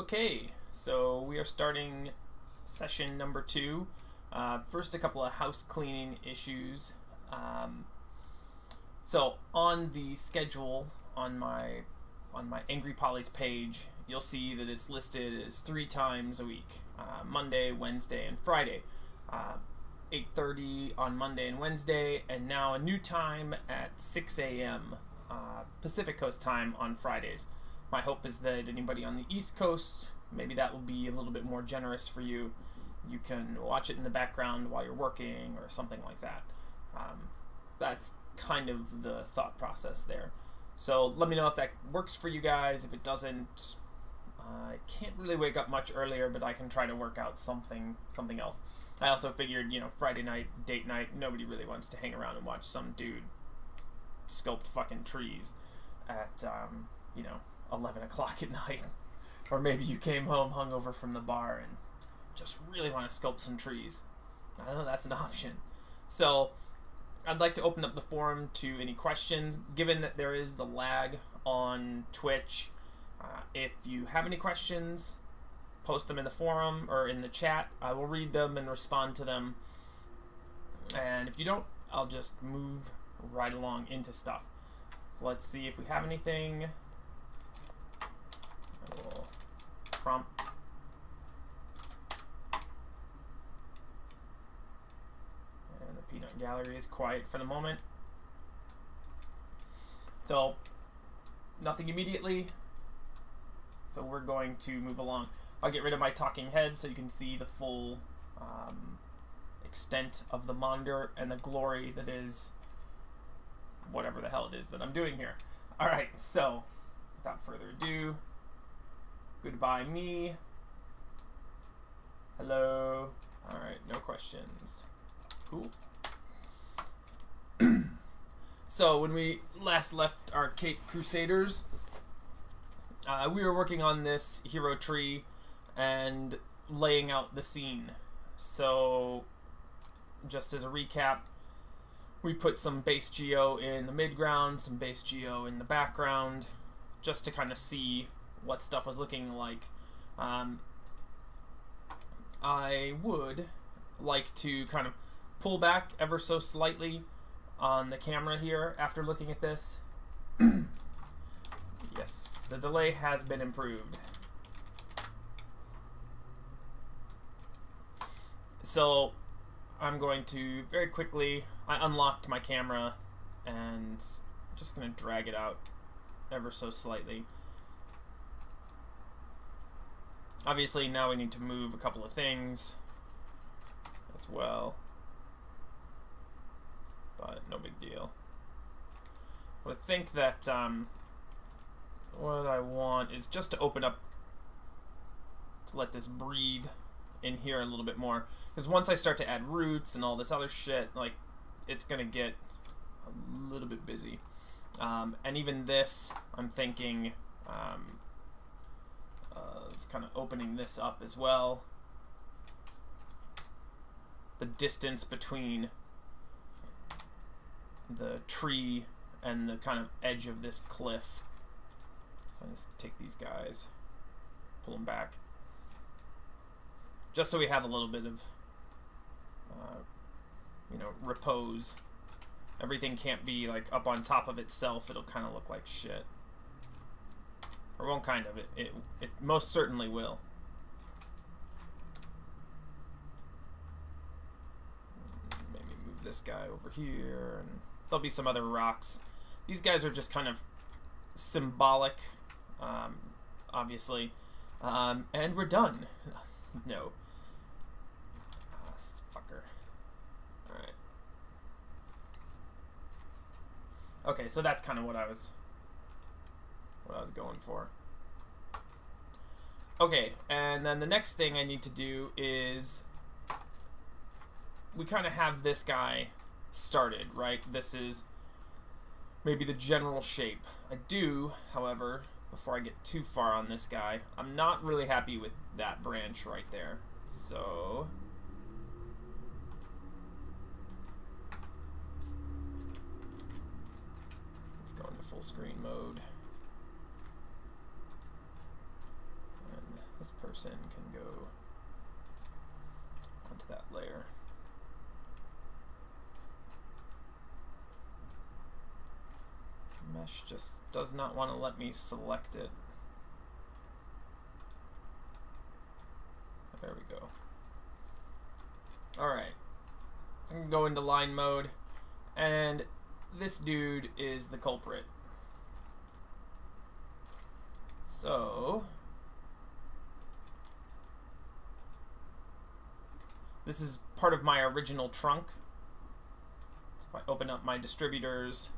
Okay, so we are starting session number 2. First, a couple of house cleaning issues. So on the schedule on my Angry Polly's page, you'll see that it's listed as 3 times a week: Monday, Wednesday, and Friday. 8:30 on Monday and Wednesday, and now a new time at 6 a.m. Pacific Coast time on Fridays. My hope is that anybody on the East Coast, maybe that will be a little bit more generous for you. You can watch it in the background while you're working or something like that. That's kind of the thought process there. So let me know if that works for you guys. If it doesn't, I can't really wake up much earlier, but I can try to work out something else. I also figured, you know, Friday night, date night, nobody really wants to hang around and watch some dude sculpt fucking trees at, you know, 11 o'clock at night. Or maybe you came home hungover from the bar and just really want to sculpt some trees. I know that's an option. So I'd like to open up the forum to any questions, given that there is the lag on Twitch. If you have any questions, post them in the forum or in the chat. I will read them and respond to them. And if you don't, I'll just move right along into stuff. So let's see if we have anything. I will prompt. And the peanut gallery is quiet for the moment. So nothing immediately. So we're going to move along. I'll get rid of my talking head so you can see the full extent of the monitor and the glory that is whatever the hell it is that I'm doing here. Alright, so without further ado, goodbye me. Hello. Alright, no questions. Cool. So when we last left our Cape Crusaders, we were working on this hero tree and laying out the scene. So just as a recap, we put some base geo in the midground, some base geo in the background, just to kind of see what stuff was looking like. I would like to kind of pull back ever so slightly on the camera here after looking at this. Yes, the delay has been improved. So I'm going to very quickly, I unlocked my camera and I'm just going to drag it out ever so slightly. Obviously now we need to move a couple of things as well, but no big deal. But I think that what I want is just to open up, to let this breathe in here a little bit more, because once I start to add roots and all this other shit, like, it's gonna get a little bit busy. And even this, I'm thinking of kind of opening this up as well. The distance between the tree and the kind of edge of this cliff. So I just take these guys, pull them back, just so we have a little bit of, you know, repose. Everything can't be like up on top of itself. It'll kind of look like shit. Or won't kind of. It most certainly will. Maybe move this guy over here, and there'll be some other rocks. These guys are just kind of symbolic, obviously, and we're done. No. Fucker. Alright. Okay, so that's kind of what I was going for. Okay, and then the next thing I need to do is, we kind of have this guy started, right? This is maybe the general shape. I do, however, before I get too far on this guy, I'm not really happy with that branch right there. So let's go into full screen mode. And This person can go onto that layer. Mesh just does not want to let me select it. There we go. Alright. So I'm going to go into line mode, and this dude is the culprit. So this is part of my original trunk. So if I open up my distributors,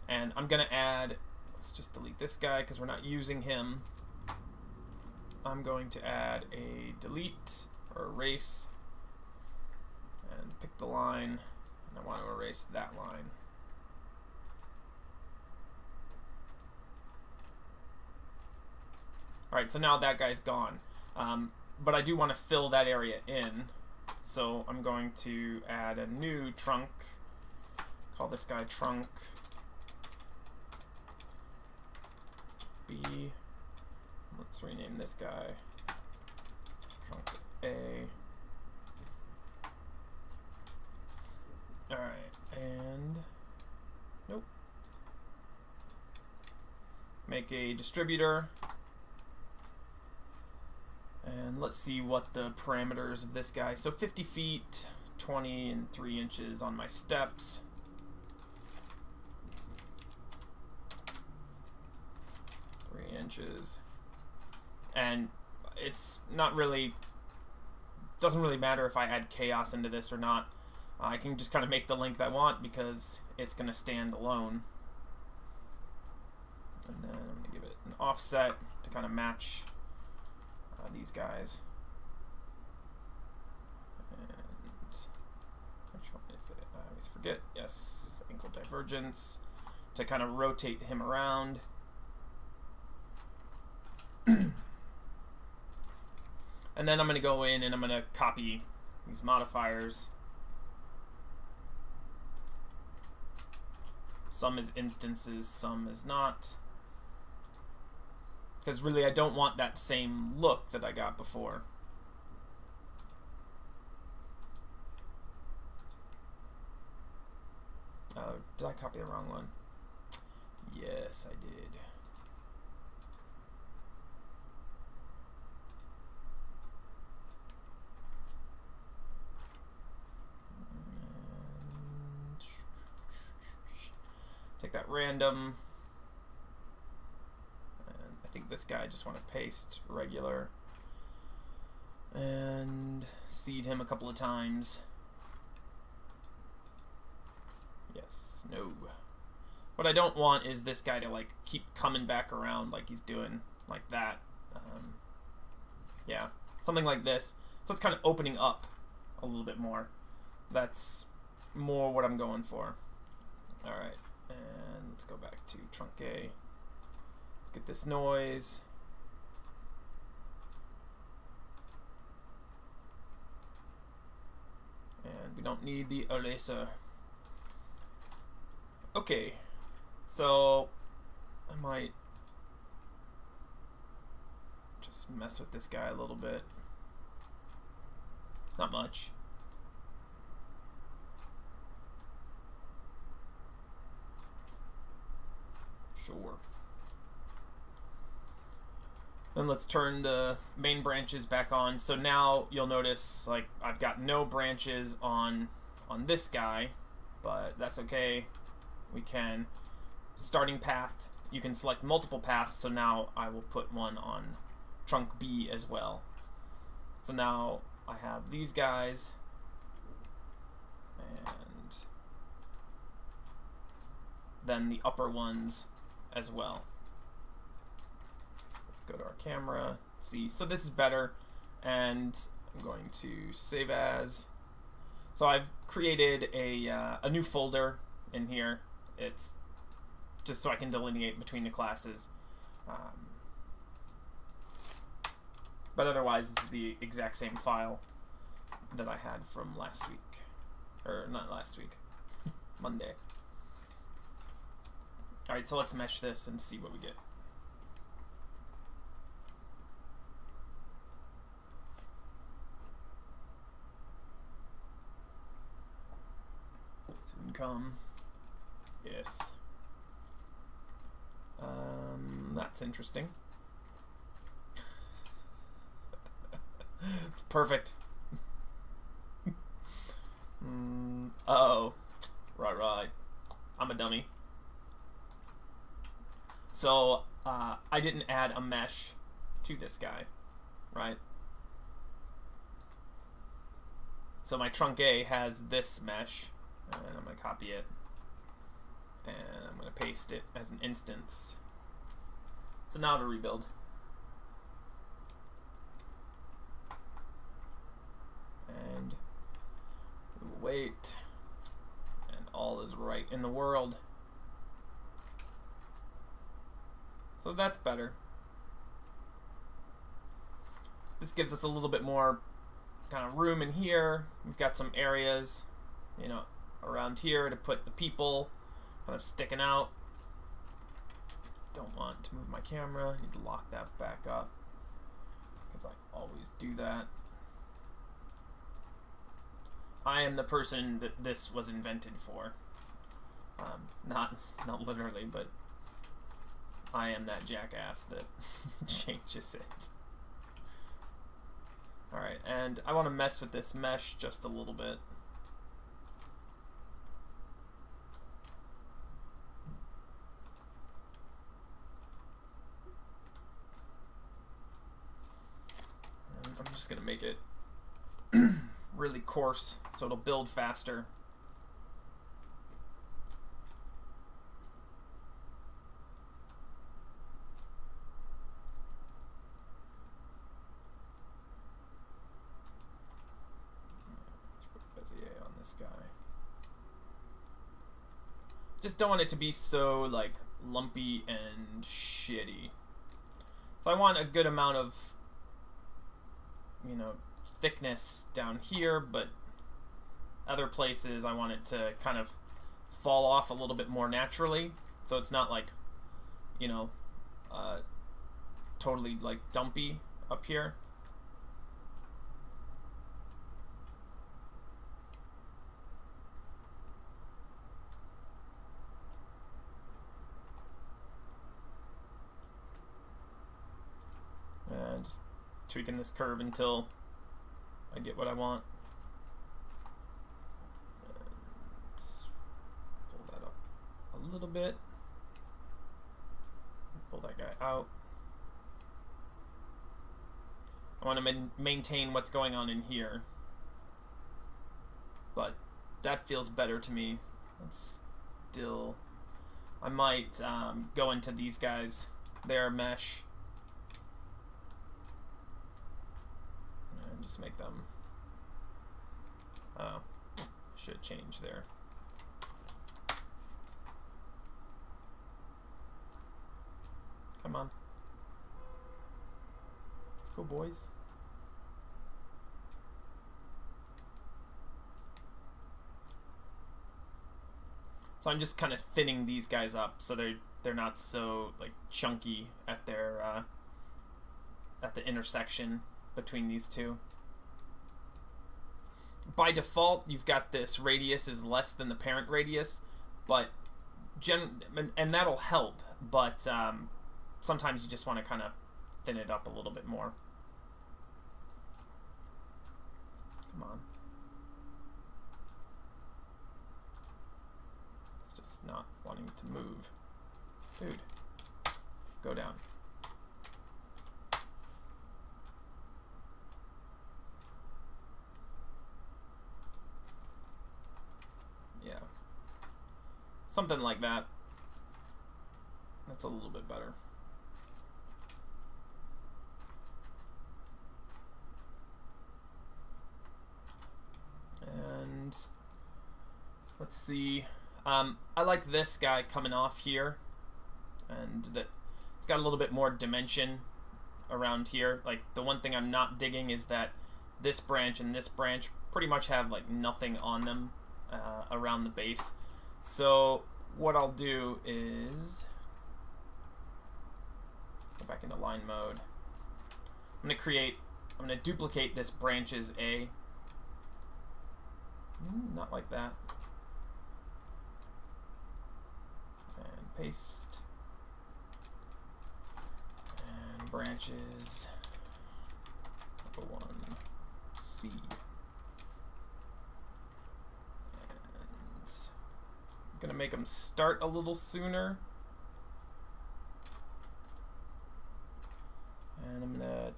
and I'm gonna add, let's just delete this guy because we're not using him. I'm going to add a delete or erase and pick the line, and I want to erase that line. Alright, so now that guy's gone. But I do want to fill that area in. So I'm going to add a new trunk. Call this guy trunk B. Let's rename this guy trunk A. Alright, and nope. Make a distributor. And let's see what the parameters of this guy. So 50 feet, 20 and 3 inches on my steps. Inches. And it's not really, doesn't really matter if I add chaos into this or not. I can just kind of make the length I want because it's going to stand alone. And then I'm going to give it an offset to kind of match these guys. And which one is it? I always forget. Yes, angle divergence to kind of rotate him around. And then I'm going to go in and I'm going to copy these modifiers. Some is instances, some is not. Because really I don't want that same look that I got before. Oh, did I copy the wrong one? Yes, I did. Take that random, and I think this guy I just want to paste regular and seed him a couple of times. Yes, no. What I don't want is this guy to like keep coming back around like he's doing like that. Yeah, something like this. So it's kind of opening up a little bit more. That's more what I'm going for. All right. And let's go back to trunk A. Let's get this noise. And we don't need the eraser. Okay, so I might just mess with this guy a little bit. Not much. Sure. Then let's turn the main branches back on. So now you'll notice like I've got no branches on this guy, but that's okay. We can starting path. You can select multiple paths. So now I will put one on trunk B as well. So now I have these guys and then the upper ones as well. Let's go to our camera, see. So this is better, and I'm going to save as. So I've created a new folder in here. It's just so I can delineate between the classes. But otherwise, it's the exact same file that I had from last week. Or not last week, Monday. Alright, so let's mesh this and see what we get. Soon come. Yes. That's interesting. It's perfect. Uh-oh. Right. I'm a dummy. So, I didn't add a mesh to this guy, right? So my trunk A has this mesh, and I'm going to copy it, and I'm going to paste it as an instance. So now to rebuild. And we will wait, and all is right in the world. So that's better. This gives us a little bit more kind of room in here. We've got some areas, you know, around here to put the people kind of sticking out. Don't want to move my camera. Need to lock that back up because I always do that. I am the person that this was invented for. Not literally, but I am that jackass that changes it. Alright, and I want to mess with this mesh just a little bit. And I'm just going to make it really coarse so it'll build faster. Guy. Just don't want it to be so like lumpy and shitty. So I want a good amount of, you know, thickness down here, but other places I want it to kind of fall off a little bit more naturally, so it's not like, you know, totally like dumpy up here. Just tweaking this curve until I get what I want. Let's pull that up a little bit. Pull that guy out. I want to maintain what's going on in here, but that feels better to me. Let's still, I might go into these guys, their mesh. Just make them, should change there. Come on. Let's go, boys. So I'm just kind of thinning these guys up so they're not so like chunky at their at the intersection between these two. By default, you've got this radius is less than the parent radius, but and that'll help, but sometimes you just want to kind of thin it up a little bit more. Come on. It's just not wanting to move. Dude, go down. Yeah, something like that. That's a little bit better. And let's see. I like this guy coming off here, and that it's got a little bit more dimension around here. Like, the one thing I'm not digging is that this branch and this branch pretty much have like nothing on them around the base. So what I'll do is go back into line mode. I'm gonna duplicate this branches A. Not like that. paste. And branches. Number 1, C. And I'm gonna make them start a little sooner. And I'm gonna,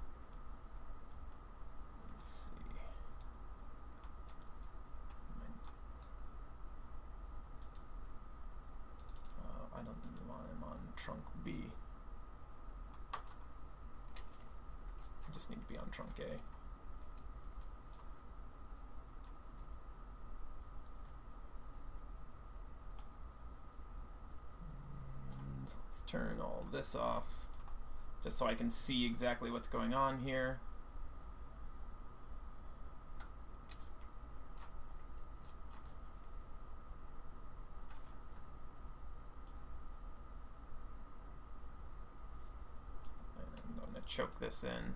let's see. I don't want him on trunk B. I just need to be on trunk A. And let's turn all this off, just so I can see exactly what's going on here. And I'm going to choke this in.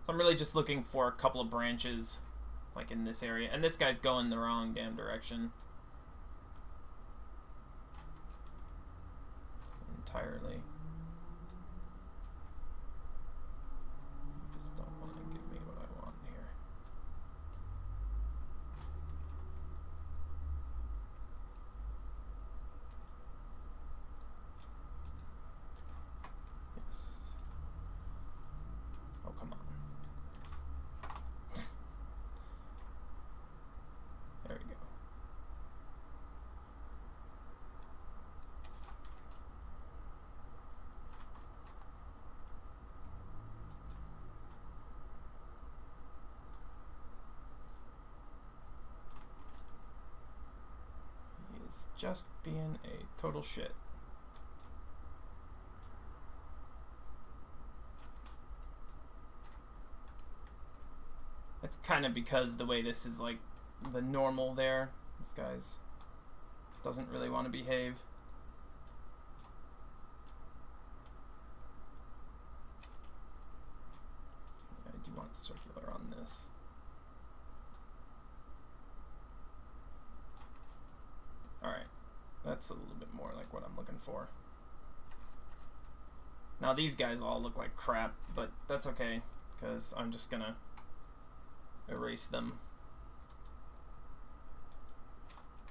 So I'm really just looking for a couple of branches, like in this area. And this guy's going the wrong damn direction. Entirely. Just don't want to give me what I want here. Yes. Oh, come on. There we go. It's just being a total shit. It's kind of because the way this is like the normal there. This guy's doesn't really want to behave. I do want circular on this. Alright, that's a little bit more like what I'm looking for. Now these guys all look like crap, but that's okay, because I'm just gonna erase them.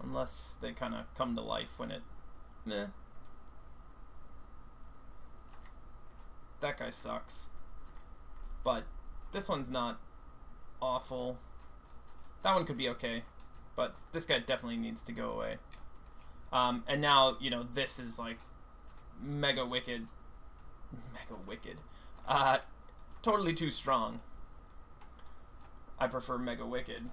Unless they kind of come to life when it... Meh. That guy sucks. But this one's not awful. That one could be okay, but this guy definitely needs to go away. And now, you know, this is like mega wicked. Mega wicked. Totally too strong. I prefer mega wicked.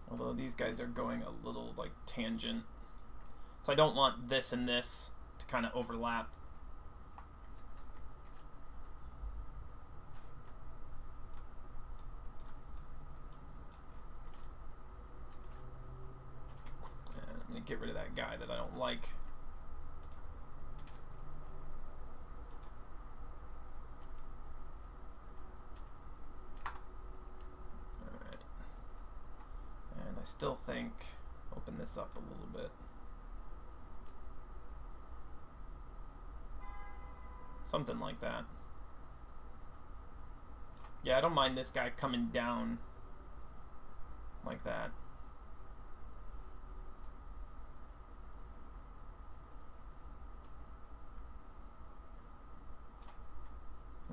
Although these guys are going a little like tangent. So I don't want this and this to kind of overlap. And I'm going to get rid of that guy that I don't like. Still think open this up a little bit. Something like that. Yeah, I don't mind this guy coming down like that.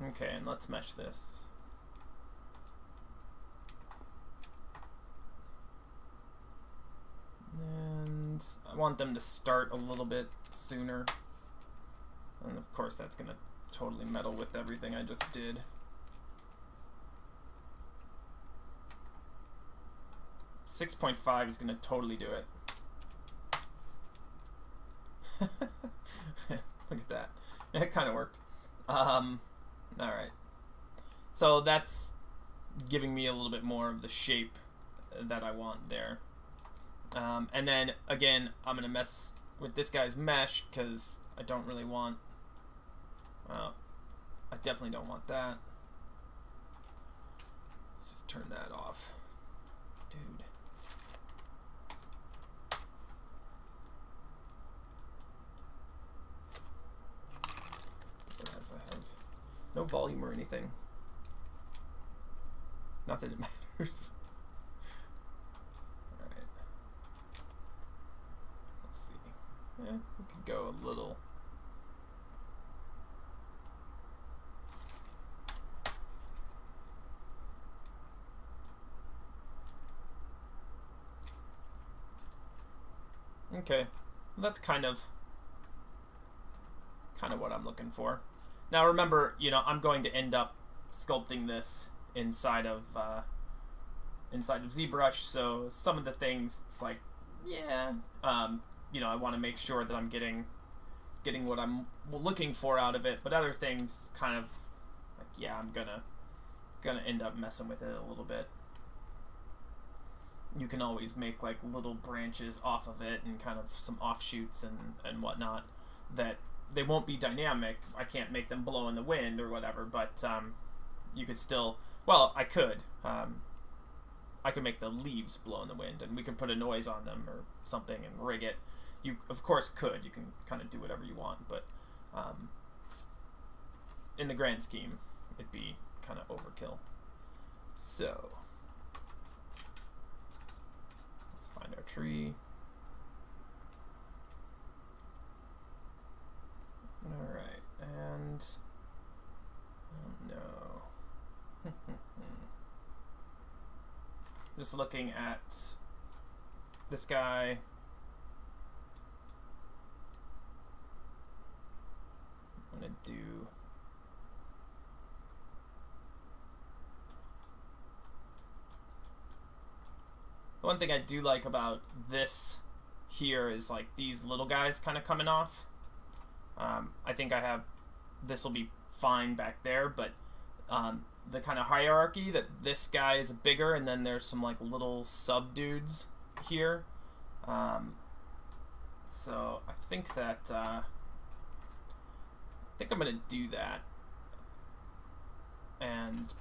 Okay, and let's mesh this. And I want them to start a little bit sooner. And of course that's going to totally meddle with everything I just did. .5 is going to totally do it. Look at that. It kind of worked. Alright. So that's giving me a little bit more of the shape that I want there. And then again, I'm gonna mess with this guy's mesh because I don't really want, I definitely don't want that. Let's just turn that off, dude. Whereas I have no volume or anything. Not that it matters. Alright. Let's see. Yeah, we could go a little. Okay. That's kind of what I'm looking for. Now remember, you know, I'm going to end up sculpting this inside of Zbrush, so some of the things, it's like, yeah, you know, I want to make sure that I'm getting what I'm looking for out of it, but other things kind of like, yeah, I'm gonna end up messing with it a little bit. You can always make like little branches off of it and kind of some offshoots and whatnot that they won't be dynamic. I can't make them blow in the wind or whatever, but you could still, well, I could make the leaves blow in the wind and we could put a noise on them or something and rig it. You of course could, you can kind of do whatever you want, but in the grand scheme it'd be kind of overkill. So let's find our tree. Alright, and oh no. Just looking at this guy. I'm gonna do the one thing I do like about this here is like these little guys kind of coming off. I think I have, this will be fine back there, but the kind of hierarchy that this guy is bigger and then there's some like little sub dudes here. So I think that I think I'm gonna do that and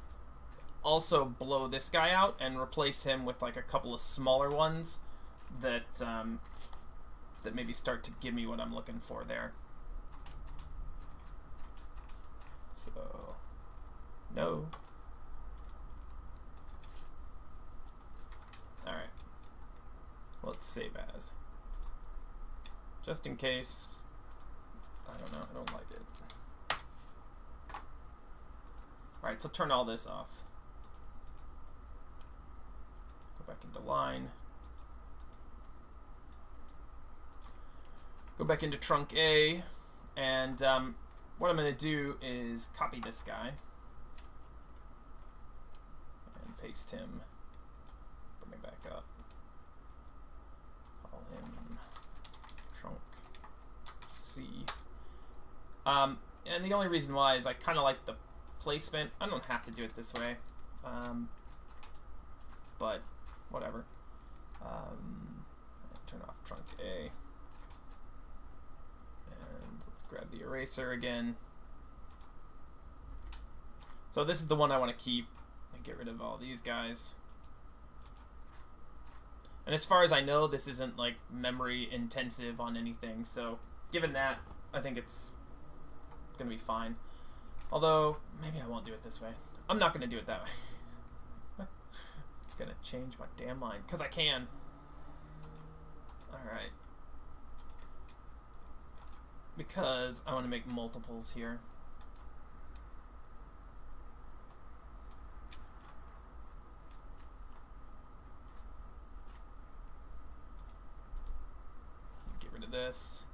also blow this guy out and replace him with like a couple of smaller ones that that maybe start to give me what I'm looking for there. So, no. Alright. Let's save as. Just in case. I don't know, I don't like it. Alright, so turn all this off. Go back into line. Go back into trunk A, and what I'm going to do is copy this guy and paste him, bring him back up, call him trunk C. And the only reason why is I kind of like the placement. I don't have to do it this way, but whatever. Turn off trunk A. Let's grab the eraser again. So this is the one I want to keep and get rid of all these guys. And as far as I know, this isn't like memory intensive on anything. So given that, I think it's gonna be fine. Although maybe I won't do it this way. I'm not gonna do it that way. I'm gonna change my damn mind because I can. All right. Because I want to make multiples here. Get rid of this.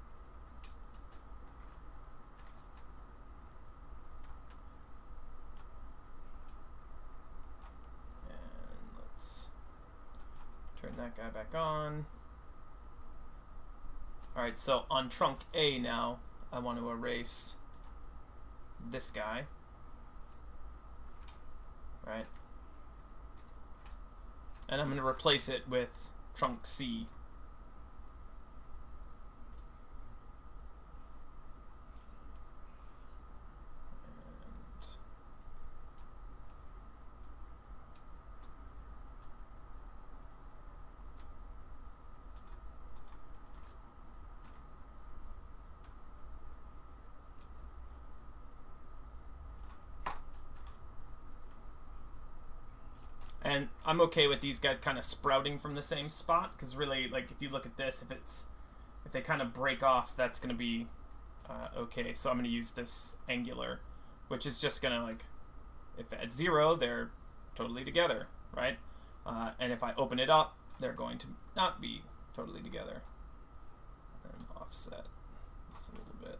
And let's turn that guy back on. Alright, so on trunk A now, I want to erase this guy. Right? And I'm going to replace it with trunk C. And I'm okay with these guys kind of sprouting from the same spot, because really, like, if you look at this, if they kind of break off, that's going to be okay. So I'm going to use this angular, which is just going to, like, if at 0, they're totally together, right? And if I open it up, they're going to not be totally together. And offset this a little bit.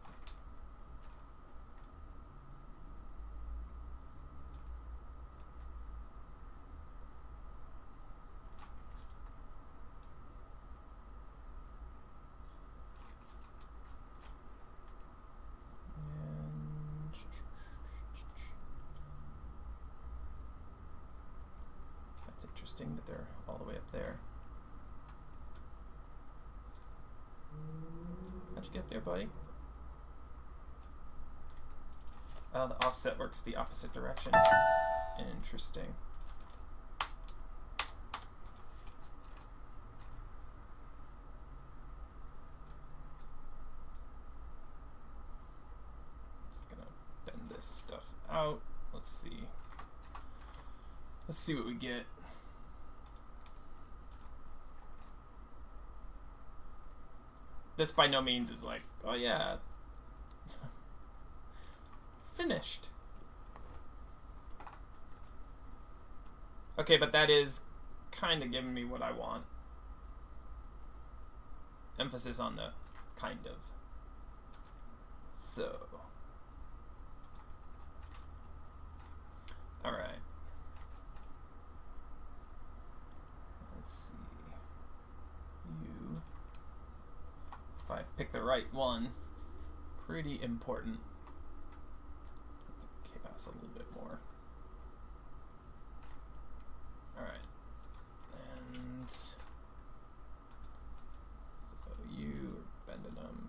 Interesting that they're all the way up there. How'd you get up there, buddy? Oh, the offset works the opposite direction. Interesting. Just gonna bend this stuff out. Let's see. Let's see what we get. This by no means is like, oh yeah, finished. Okay, but that is kind of giving me what I want. Emphasis on the kind of. So, all right. Let's see. You. If I pick the right one, pretty important. Chaos a little bit more. Alright. And so you are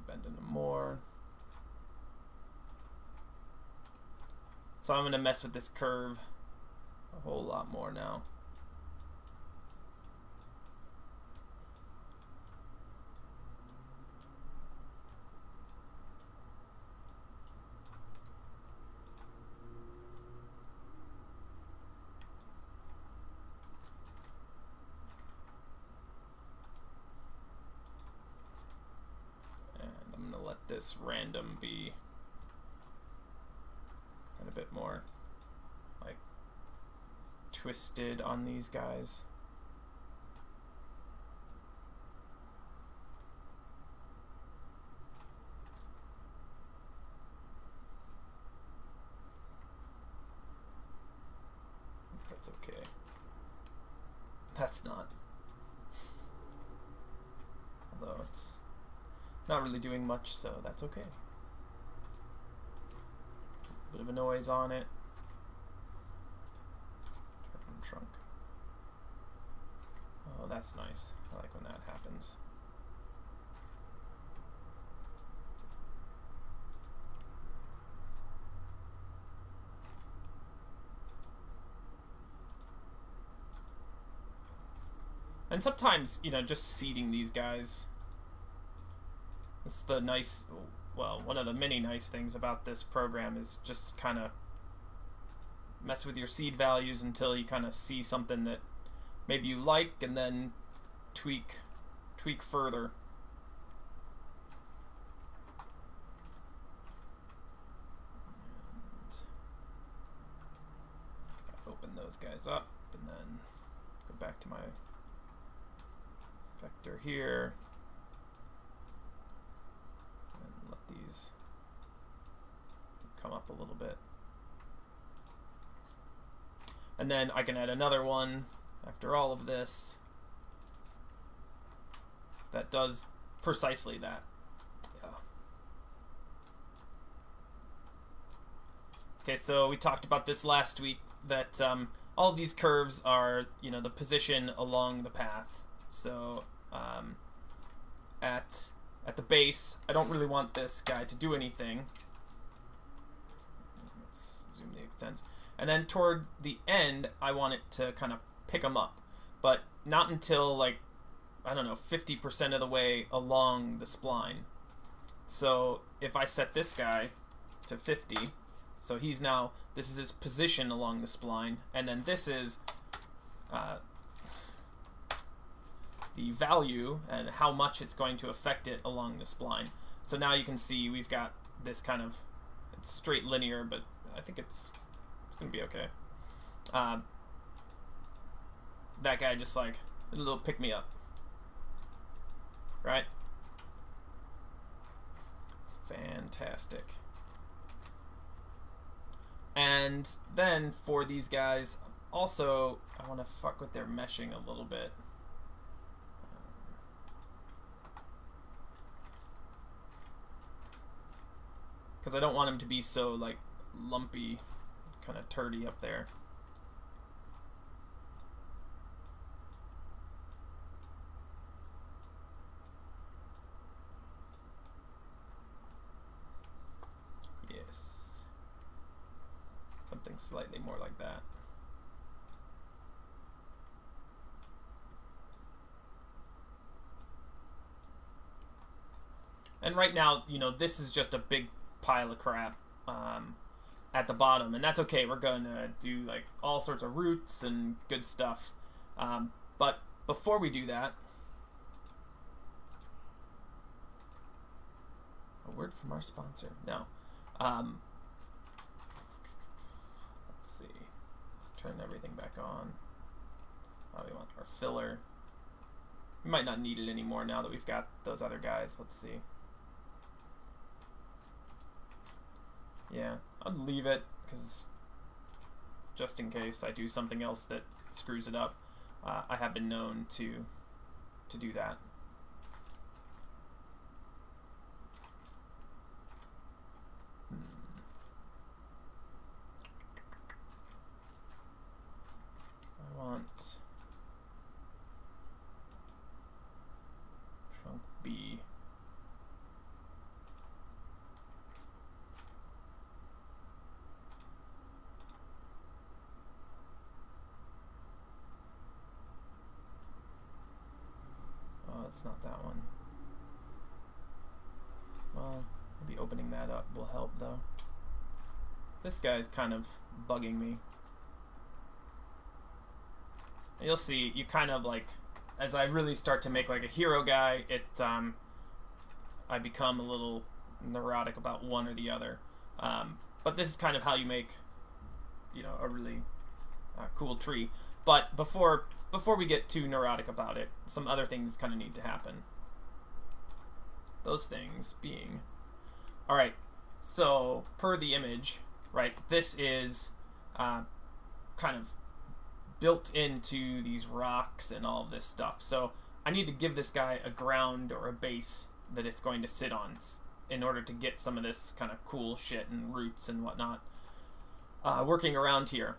bending them more. So I'm going to mess with this curve a whole lot more now. This random be and a bit more like twisted on these guys. That's okay. That's not. Although it's not really doing much, so that's okay. Bit of a noise on it. Trunk. Oh, that's nice. I like when that happens. And sometimes, you know, just seeding these guys. It's the nice, well, one of the many nice things about this program is just kind of mess with your seed values until you kind of see something that maybe you like, and then tweak further. And open those guys up, and then go back to my vector here. These come up a little bit, and then I can add another one after all of this that does precisely that. Yeah. Okay, so we talked about this last week, that all of these curves are, you know, the position along the path. So at the base, I don't really want this guy to do anything. Let's zoom the extents. And then toward the end, I want it to kind of pick them up, but not until, like, I don't know, 50% of the way along the spline. So if I set this guy to 50, so he's now, this is his position along the spline, and then this is the value and how much it's going to affect it along the spline. So now you can see we've got this kind of, it's straight linear, but I think it's gonna be okay. That guy just like a little pick me up, right? It's fantastic. And then for these guys, also I want to fuck with their meshing a little bit. Because I don't want him to be so, like, lumpy, kind of turdy up there. Yes. Something slightly more like that. And right now, you know, this is just a big pile of crap at the bottom, and that's okay. We're gonna do like all sorts of roots and good stuff, but before we do that, a word from our sponsor. No. Let's see, let's turn everything back on. We want our filler. We might not need it anymore now that we've got those other guys. Let's see. Yeah, I'll leave it, because just in case I do something else that screws it up, I have been known to do that. I want trunk B. It's not that one. Well, maybe opening that up will help, though. This guy's kind of bugging me. And you'll see, you kind of like, as I really start to make like a hero guy, I become a little neurotic about one or the other. But this is kind of how you make, you know, a really cool tree. But before we get too neurotic about it, some other things kind of need to happen. Those things being, all right, so per the image, right, this is kind of built into these rocks and all of this stuff. So I need to give this guy a ground or a base that it's going to sit on in order to get some of this kind of cool shit and roots and whatnot working around here.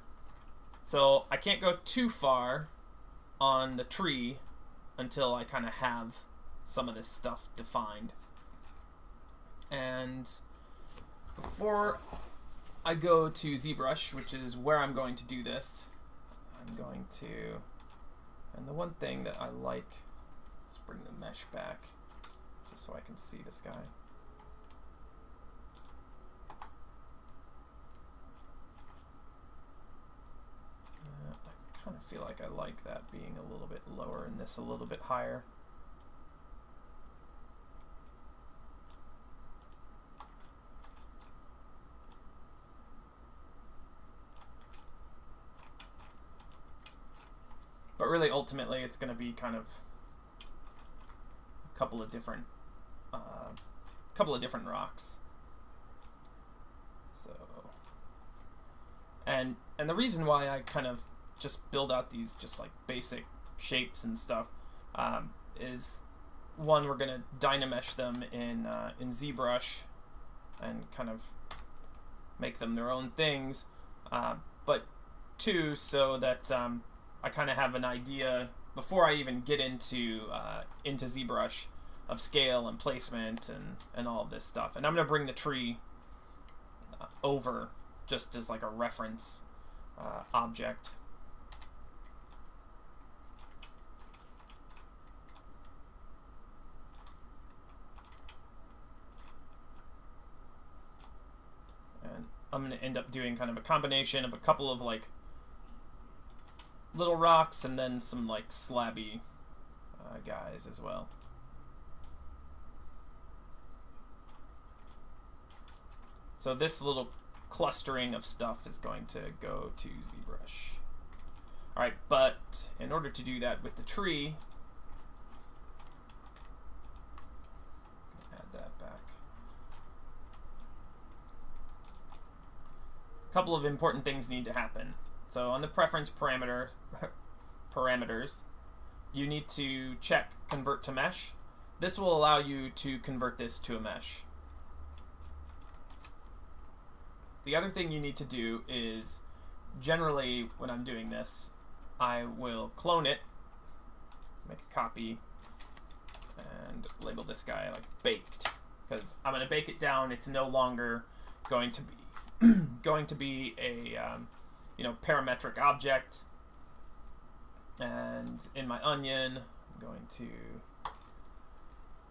So I can't go too far on the tree until I kind of have some of this stuff defined. And before I go to Zbrush, which is where I'm going to do this, I'm going to, and the one thing that I like, let's bring the mesh back just so I can see this guy. I kind of feel like I like that being a little bit lower and this a little bit higher. But really, ultimately, it's going to be kind of a couple of different rocks. So, and the reason why I kind of just build out these just like basic shapes and stuff is, one, we're gonna dynamesh them in Zbrush and kind of make them their own things, but too, so that I kind of have an idea before I even get into ZBrush of scale and placement and all of this stuff. And I'm going to bring the tree over just as like a reference object. And I'm going to end up doing kind of a combination of a couple of like little rocks and then some like slabby guys as well. So this little clustering of stuff is going to go to ZBrush. Alright, but in order to do that with the tree, add that back. A couple of important things need to happen. So on the preference parameters, you need to check convert to mesh. This will allow you to convert this to a mesh. The other thing you need to do is, generally when I'm doing this, I will clone it, make a copy, and label this guy like baked, because I'm going to bake it down. It's no longer going to be a you know, parametric object. And in my onion, I'm going to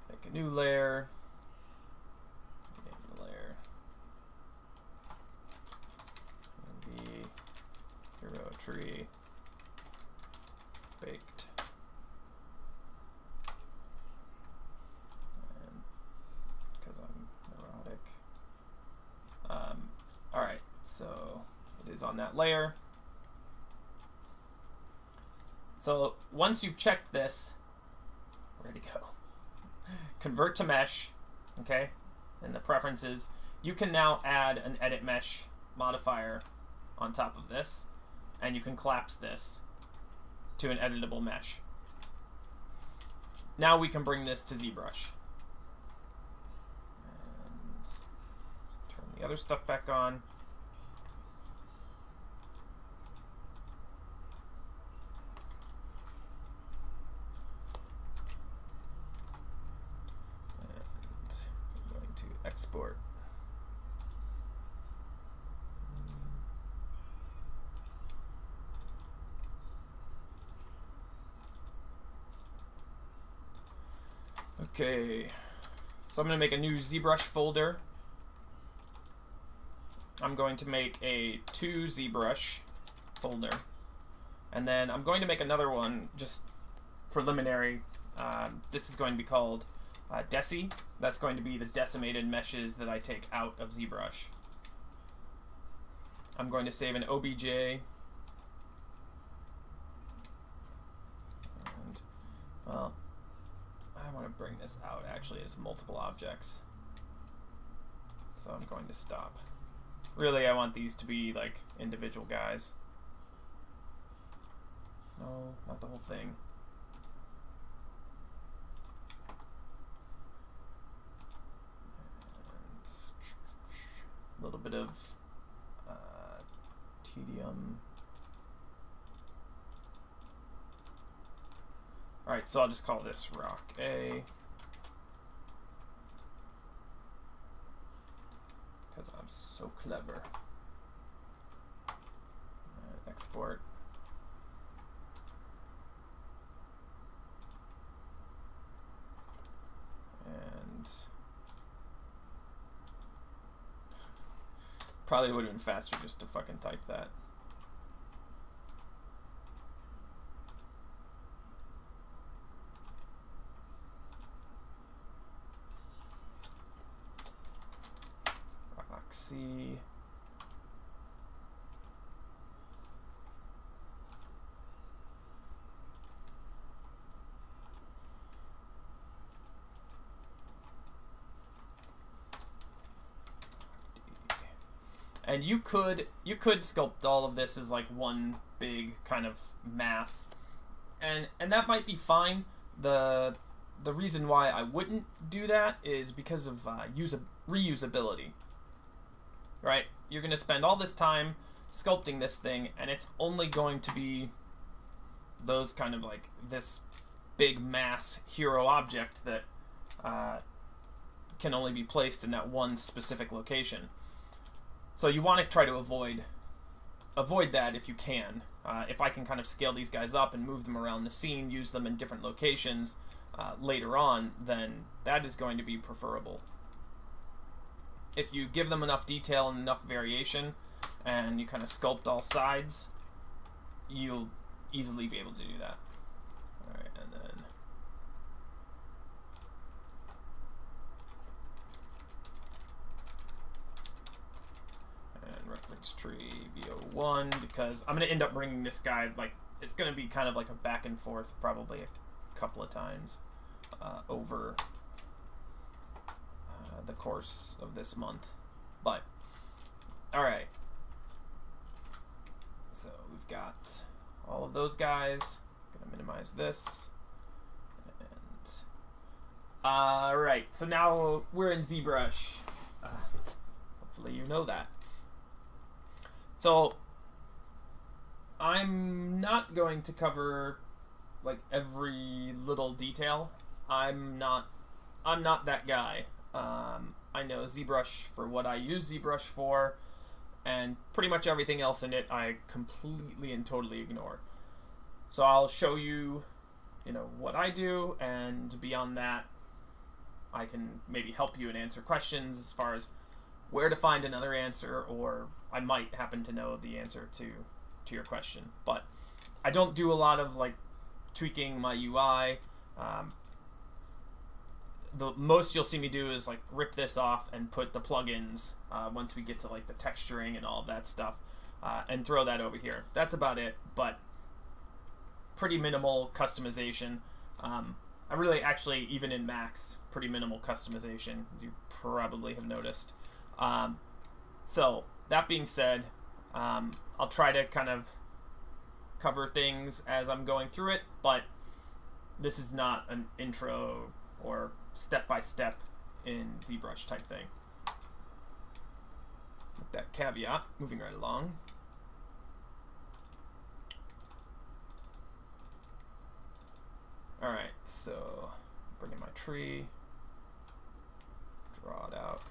make a new layer. Name the layer. Hero tree baked. And because I'm neurotic. Alright, so it is on that layer. So once you've checked this, where'd it go? Convert to mesh, okay? In the preferences, you can now add an edit mesh modifier on top of this, and you can collapse this to an editable mesh. Now we can bring this to ZBrush. And let's turn the other stuff back on. And I'm going to export. Okay, so I'm going to make a new ZBrush folder. I'm going to make a to ZBrush folder, and then I'm going to make another one just preliminary. This is going to be called Deci. That's going to be the decimated meshes that I take out of ZBrush. I'm going to save an OBJ, and well, I want to bring this out actually as multiple objects, so I'm going to stop. Really, I want these to be like individual guys. No, not the whole thing. And a little bit of tedium. Alright, so I'll just call this rock A, because I'm so clever. Export. And probably would have been faster just to fucking type that. See. And you could sculpt all of this as like one big kind of mass, and that might be fine. The reason why I wouldn't do that is because of reusability. Right? You're going to spend all this time sculpting this thing, and it's only going to be those kind of like this big mass hero object that can only be placed in that one specific location. So you want to try to avoid that if you can. If I can kind of scale these guys up and move them around the scene, use them in different locations later on, then that is going to be preferable. If you give them enough detail and enough variation, and you kind of sculpt all sides, you'll easily be able to do that. Alright, and then reference tree VO1, because I'm going to end up bringing this guy, like, it's going to be kind of like a back and forth probably a couple of times over the course of this month. But, alright. So we've got all of those guys. I'm going to minimize this. And alright, so now we're in Zbrush. Hopefully you know that. So I'm not going to cover like every little detail. I'm not that guy. I know Zbrush for what I use Zbrush for, and pretty much everything else in it I completely and totally ignore. So I'll show you, what I do, and beyond that, I can maybe help you and answer questions as far as where to find another answer, or I might happen to know the answer to your question. But I don't do a lot of like tweaking my UI. The most you'll see me do is like rip this off and put the plugins once we get to like the texturing and all of that stuff, and throw that over here. That's about it, but pretty minimal customization. I really actually, even in Max, pretty minimal customization, as you probably have noticed. So that being said, I'll try to kind of cover things as I'm going through it, but this is not an intro or step-by-step in ZBrush type thing. With that caveat, moving right along. Alright, so bring in my tree, draw it out.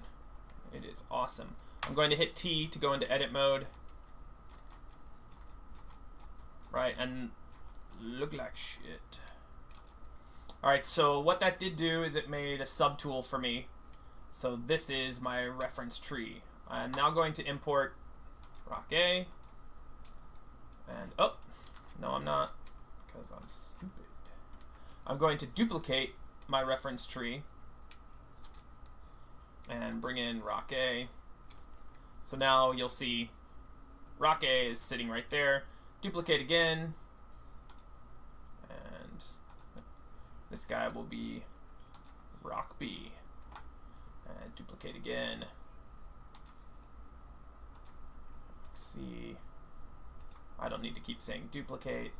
It is awesome. I'm going to hit T to go into edit mode. Right, and look like shit. Alright, so what that did do is it made a subtool for me. So this is my reference tree. I'm now going to import rock A. And, oh, no I'm not, because I'm stupid. I'm going to duplicate my reference tree and bring in rock A. So now you'll see rock A is sitting right there. Duplicate again, and this guy will be rock B. And duplicate again. C. I don't need to keep saying duplicate.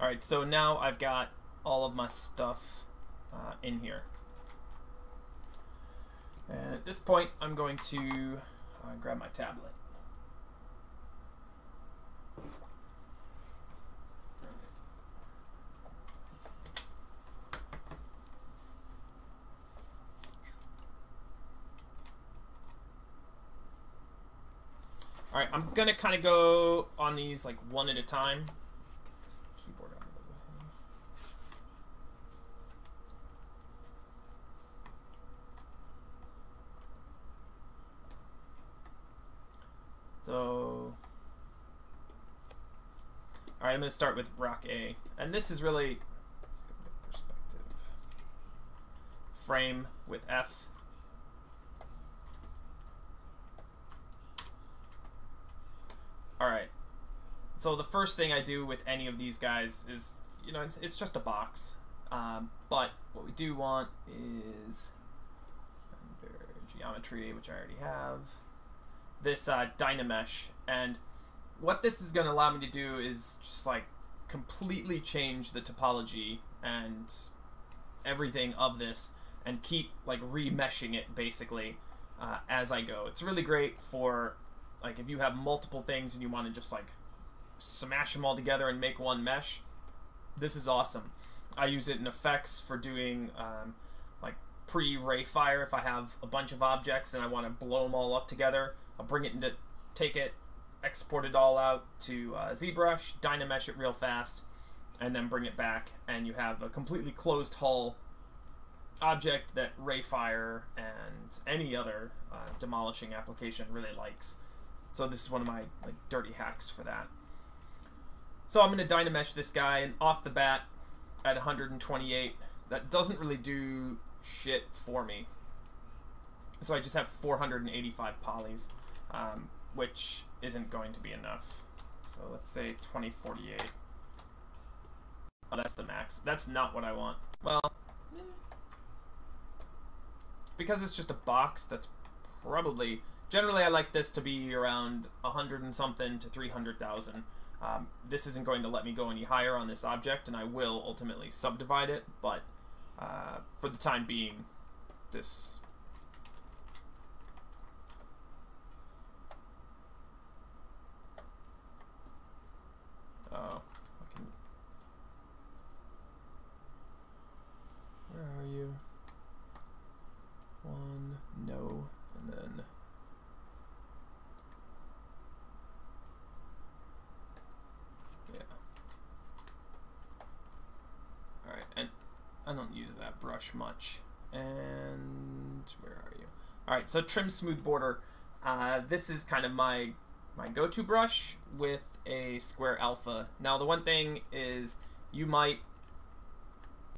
Alright, so now I've got all of my stuff in here. And at this point, I'm going to grab my tablet. Alright, I'm going to kind of go on these like one at a time. Keyboard out of the way. So, alright, I'm going to start with rock A. And this is really, let's go to perspective. Frame with F. Alright. So the first thing I do with any of these guys is, it's just a box. But what we do want is under geometry, which I already have. This Dynamesh, and what this is going to allow me to do is just like completely change the topology and everything of this, and keep like remeshing it basically as I go. It's really great for like if you have multiple things and you want to just like smash them all together and make one mesh. This is awesome. I use it in effects for doing like pre-ray fire. If I have a bunch of objects and I want to blow them all up together, I'll bring it into, take it, export it all out to Zbrush, Dynamesh it real fast, and then bring it back, and you have a completely closed hull object that ray fire and any other demolishing application really likes. So this is one of my like dirty hacks for that. So I'm going to Dynamesh this guy, and off the bat at 128, that doesn't really do shit for me. So I just have 485 polys, which isn't going to be enough. So let's say 2048. Oh, that's the max. That's not what I want. Well, because it's just a box, that's probably... Generally, I like this to be around 100 and something to 300,000. This isn't going to let me go any higher on this object, and I will ultimately subdivide it, but for the time being, this... Oh, I can... Where are you? One, no, and then... Yeah. Alright, and I don't use that brush much. And where are you? Alright, so trim smooth border. This is kind of my go-to brush with a square alpha. Now the one thing is you might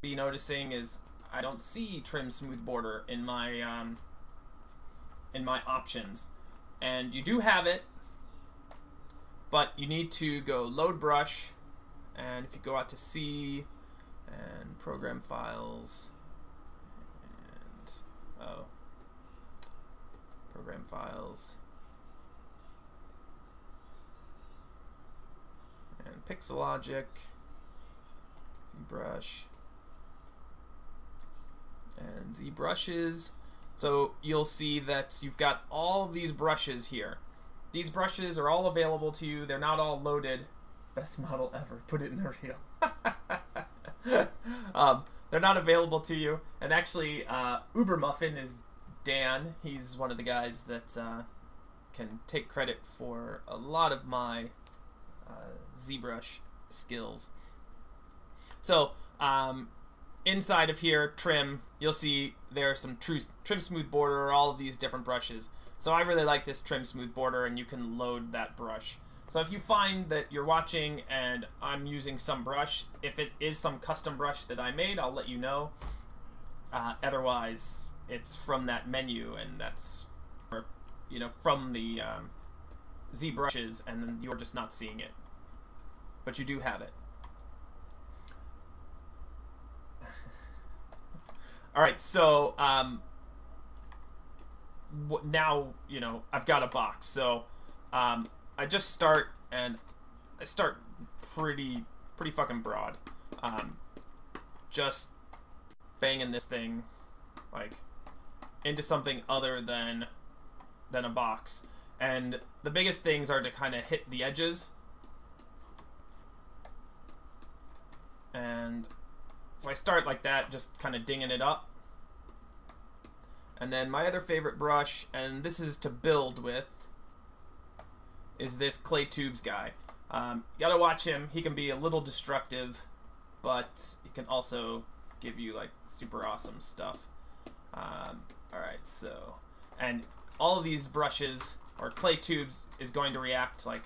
be noticing is I don't see trim smooth border in my options, and you do have it, but you need to go load brush, and if you go out to C and program files and program files and Pixel Logic, ZBrush, and ZBrushes. So you'll see that you've got all of these brushes here. These brushes are all available to you. They're not all loaded. Best model ever. Put it in the reel. They're not available to you. And actually, Uber Muffin is Dan. He's one of the guys that can take credit for a lot of my ZBrush skills. So inside of here, trim, you'll see there's some trim smooth border, all of these different brushes. So I really like this trim smooth border, and you can load that brush. So if you find that you're watching and I'm using some brush, if it is some custom brush that I made, I'll let you know. Otherwise, it's from that menu, and that's, you know, from the ZBrushes, and then you're just not seeing it. But you do have it. All right, so now, you know, I've got a box. So I just start, and I start pretty fucking broad. Just banging this thing like into something other than a box. And the biggest things are to kind of hit the edges. And so I start like that, just kind of dinging it up. And then my other favorite brush, and this is to build with, is this Clay Tubes guy. You gotta watch him. He can be a little destructive, but he can also give you like super awesome stuff. Alright, so, and all of these brushes, or Clay Tubes, is going to react like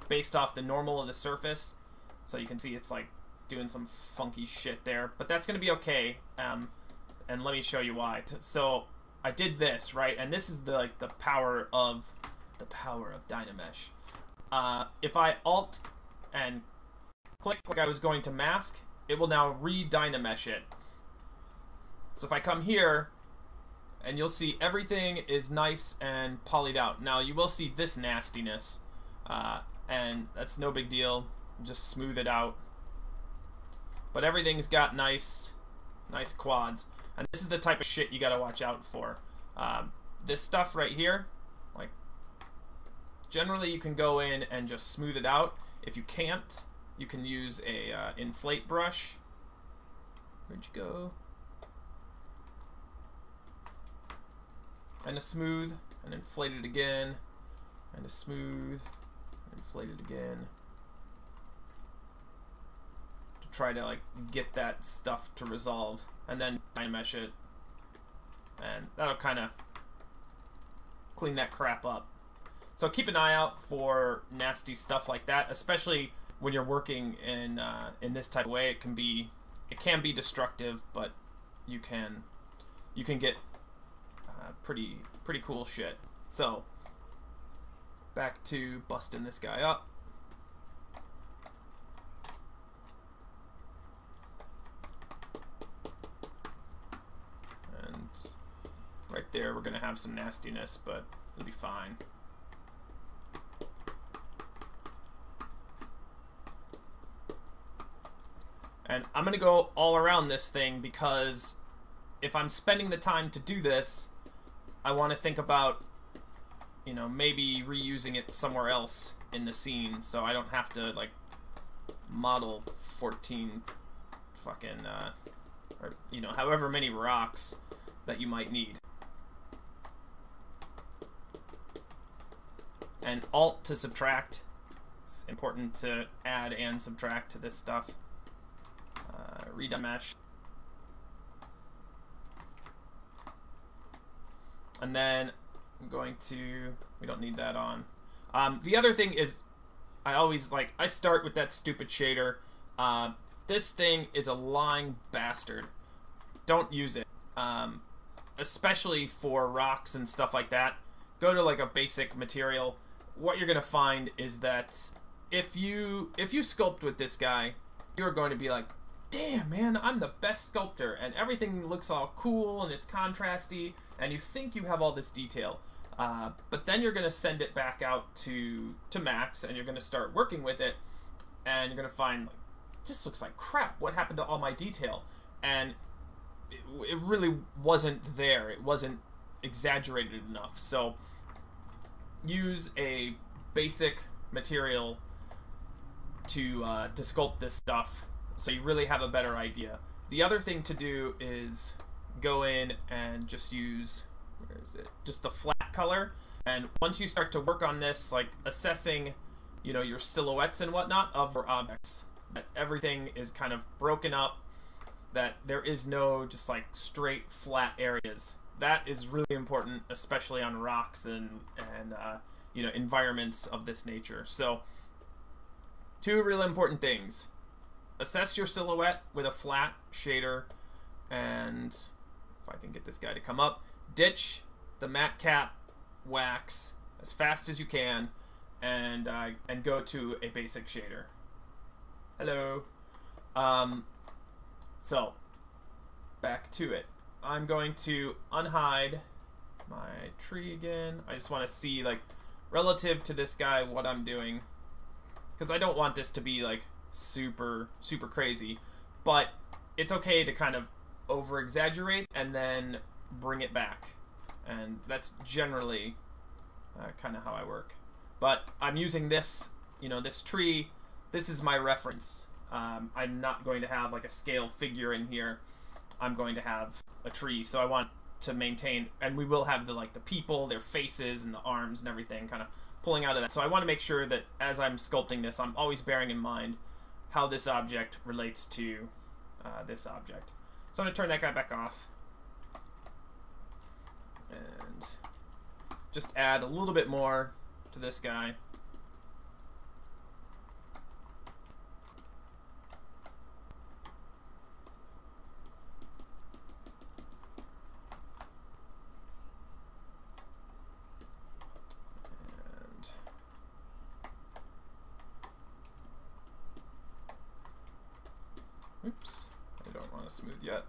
based off the normal of the surface. So you can see it's like doing some funky shit there, but that's gonna be okay. And let me show you why. So I did this, right, and this is the power of Dynamesh. If I Alt and click like I was going to mask, it will now re-Dynamesh it. So if I come here and you'll see everything is nice and polyed out. Now you will see this nastiness, and that's no big deal. Just smooth it out. But everything's got nice quads, and this is the type of shit you gotta watch out for. This stuff right here, like, generally you can go in and just smooth it out. If you can't, you can use a inflate brush. Where'd you go? And a smooth, and inflate it again, and a smooth, inflate it again, to try to like get that stuff to resolve, and then mesh it, and that'll kind of clean that crap up. So keep an eye out for nasty stuff like that, especially when you're working in this type of way. It can be destructive, but you can get pretty cool shit. So back to busting this guy up. And right there we're gonna have some nastiness, but it'll be fine. And I'm gonna go all around this thing because if I'm spending the time to do this, I want to think about, you know, maybe reusing it somewhere else in the scene, so I don't have to like model 14 fucking or, you know, however many rocks that you might need. And Alt to subtract. It's important to add and subtract to this stuff. Redone mesh. And then I'm going to, we don't need that on. The other thing is, I start with that stupid shader. This thing is a lying bastard. Don't use it. Especially for rocks and stuff like that. Go to like a basic material. What you're gonna find is that if you sculpt with this guy, you're going to be like, damn man, I'm the best sculptor, and everything looks all cool and it's contrasty, and you think you have all this detail, but then you're going to send it back out to Max, and you're going to start working with it, and you're going to find, like, this looks like crap. What happened to all my detail? And it really wasn't there. It wasn't exaggerated enough. So use a basic material to sculpt this stuff, so you really have a better idea. The other thing to do is go in and just use, where is it? Just the flat color. And once you start to work on this, like assessing, you know, your silhouettes and whatnot of your objects, that everything is kind of broken up, that there is no just like straight flat areas. That is really important, especially on rocks and you know, environments of this nature. So two really important things. Assess your silhouette with a flat shader, and if I can get this guy to come up, ditch the matte cap wax as fast as you can, and go to a basic shader. Hello. So back to it. I'm going to unhide my tree again. I just want to see, like, relative to this guy, what I'm doing, because I don't want this to be like super crazy, but it's okay to kind of over exaggerate and then bring it back, and that's generally kind of how I work. But I'm using this, you know, this tree, this is my reference. I'm not going to have like a scale figure in here. I'm going to have a tree, so I want to maintain, and we will have the, like, the people, their faces and the arms and everything kind of pulling out of that. So I want to make sure that as I'm sculpting this, I'm always bearing in mind how this object relates to this object. So I'm going to turn that guy back off and just add a little bit more to this guy. Oops, I don't want to smooth yet.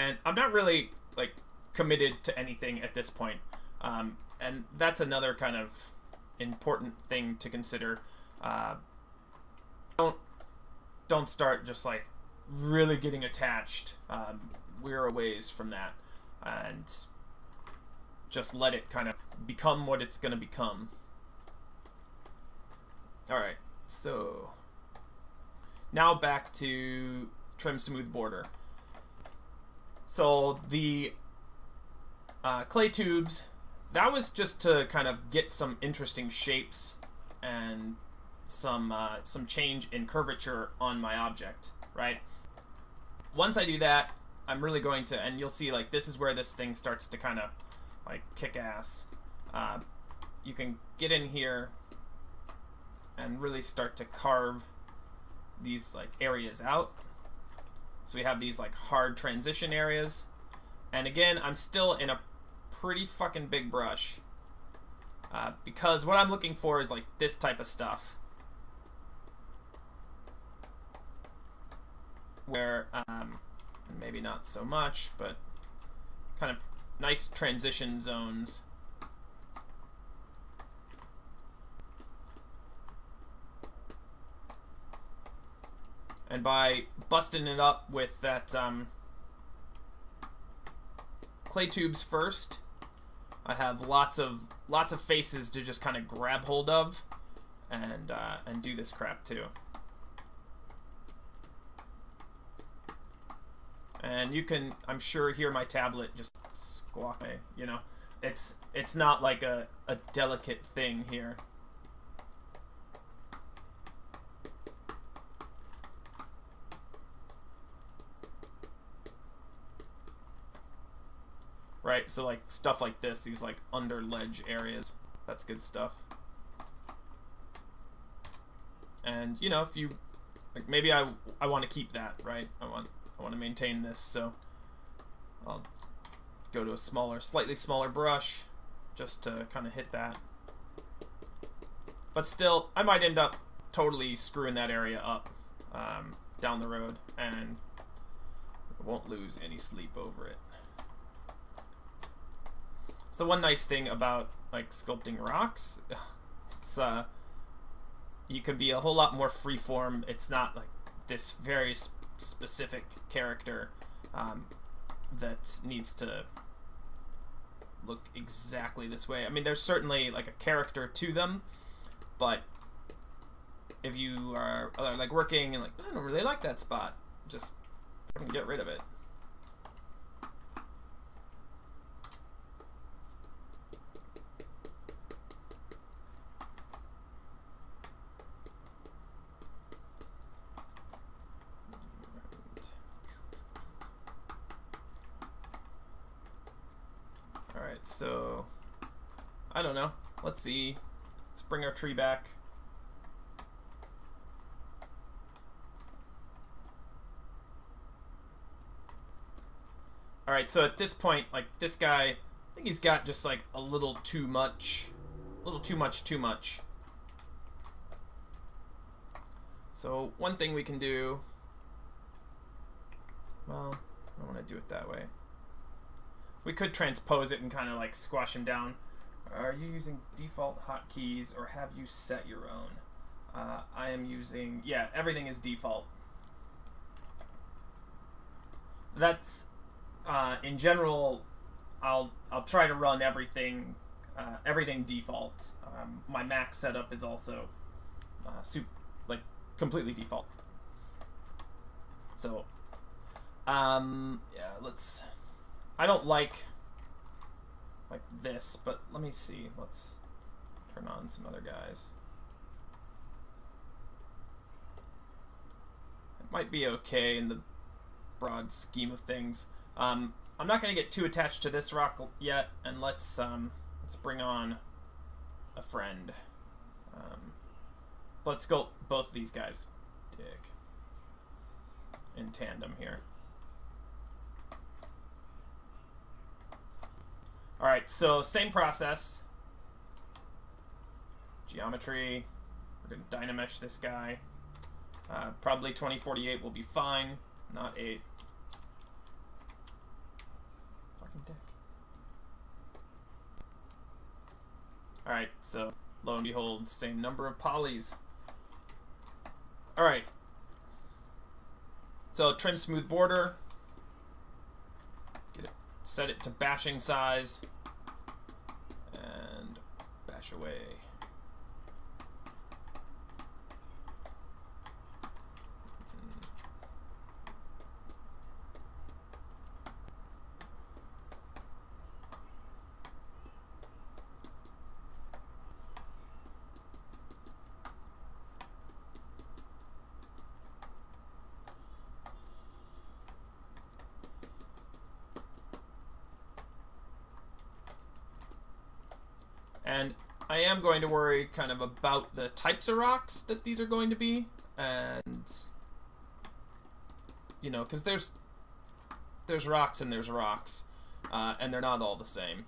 And I'm not really like committed to anything at this point. And that's another kind of important thing to consider. Don't start just like really getting attached. We're a ways from that, and just let it kind of become what it's going to become. All right, so now back to trim smooth border. So the clay tubes, that was just to kind of get some interesting shapes and some change in curvature on my object, right? Once I do that, I'm really going to, and you'll see like this is where this thing starts to kind of like kick ass. You can get in here and really start to carve these like areas out. So we have these like hard transition areas. And again, I'm still in a pretty fucking big brush, because what I'm looking for is like this type of stuff, where maybe not so much, but kind of nice transition zones. And by busting it up with that clay tubes first, I have lots of faces to just kind of grab hold of and do this crap too. And you can, I'm sure, hear my tablet just squawking. You know, it's not like a delicate thing here. Right, so like stuff like this, these like under ledge areas, that's good stuff. And you know, if you like, maybe I want to keep that, right? I want to maintain this, so I'll go to a slightly smaller brush just to kind of hit that. But still, I might end up totally screwing that area up down the road, and won't lose any sleep over it. So one nice thing about like sculpting rocks, it's you can be a whole lot more freeform. It's not like this very specific character that needs to look exactly this way. I mean, there's certainly like a character to them, but if you are like working and like, I don't really like that spot, just get rid of it. Alright, so I don't know. Let's see. Let's bring our tree back. Alright, so at this point, like this guy, I think he's got just like a little too much. Too much. So one thing we can do, well, I don't want to do it that way. We could transpose it and kind of like squash him down. Are you using default hotkeys or have you set your own? I am using, yeah, everything is default. That's in general. I'll try to run everything default. My Mac setup is also like completely default. So yeah, let's. I don't like this, but let me see. Let's turn on some other guys. It might be okay in the broad scheme of things. I'm not going to get too attached to this rock yet, and let's bring on a friend. Let's sculpt both of these guys, Dick, in tandem here. Alright, so same process. Geometry. We're going to dynamesh this guy. Probably 2048 will be fine, not 8. Alright, so lo and behold, same number of polys. Alright. So trim smooth border. Get it, set it to bashing size. And bash away. And I am going to worry kind of about the types of rocks that these are going to be, and you know, because there's rocks and there's rocks, and they're not all the same.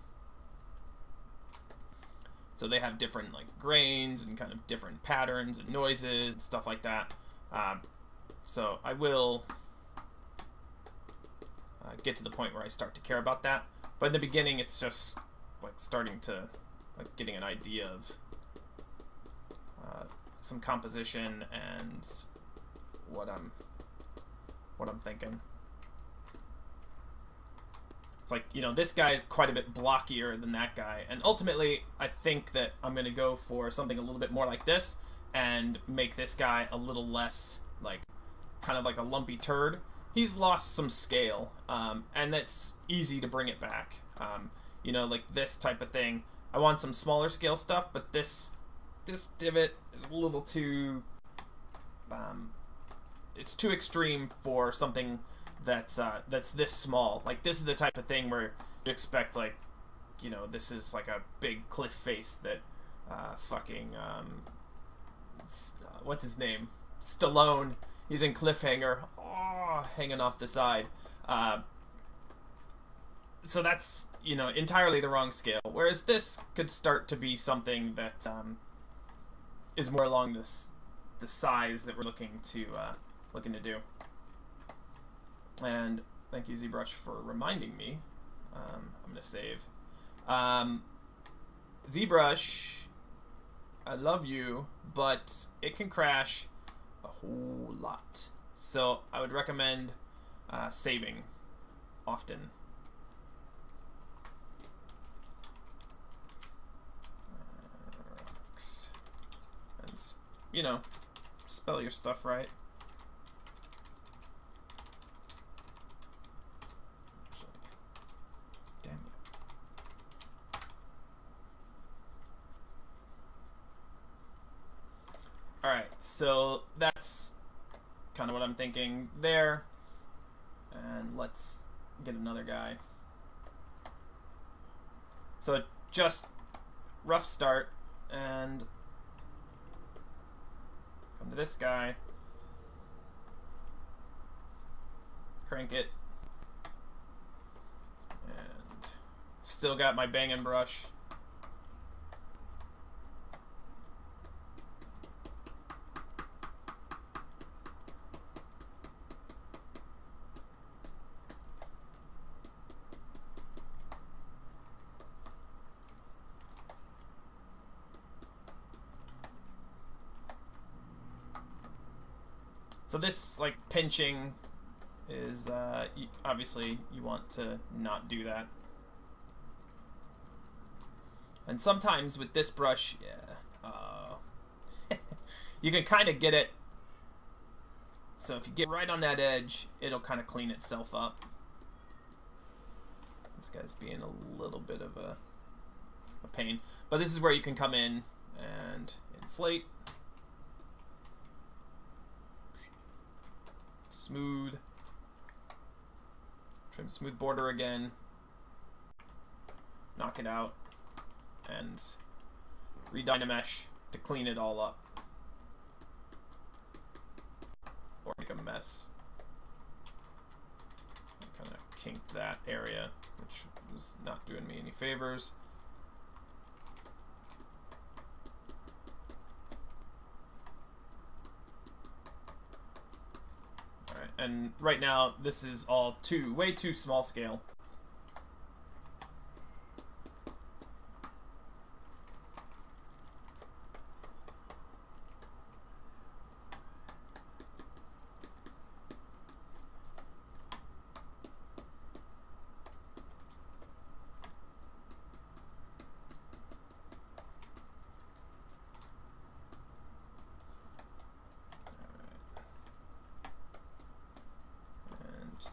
So they have different like grains and kind of different patterns and noises and stuff like that. So I will get to the point where I start to care about that. But in the beginning, it's just like starting to like getting an idea of some composition and what I'm thinking. It's like, you know, this guy is quite a bit blockier than that guy, and ultimately I think that I'm gonna go for something a little bit more like this and make this guy a little less like kind of like a lumpy turd. He's lost some scale, and that's easy to bring it back. You know, like this type of thing. I want some smaller scale stuff, but this divot is a little too it's too extreme for something that's this small. Like this is the type of thing where you expect, like, you know, this is like a big cliff face that fucking what's his name? Stallone. He's in Cliffhanger, hanging off the side. So that's, you know, entirely the wrong scale. Whereas this could start to be something that is more along the size that we're looking to do. And thank you, Zbrush, for reminding me. I'm gonna save. Zbrush, I love you, but it can crash a whole lot. So I would recommend saving often. And, you know, spell your stuff right. Damn you. Alright, so that's kind of what I'm thinking there. And let's get another guy. So just rough start, and come to this guy, crank it, and still got my banging brush. So this, like, pinching is, obviously you want to not do that. And sometimes with this brush, you can kind of get it. So if you get right on that edge, it'll kind of clean itself up. This guy's being a little bit of a pain. But this is where you can come in and inflate. Smooth. Trim smooth border again. Knock it out. And re-dynamesh to clean it all up. Or make a mess. Kind of kinked that area, which was not doing me any favors. Alright, and right now this is all way too small scale.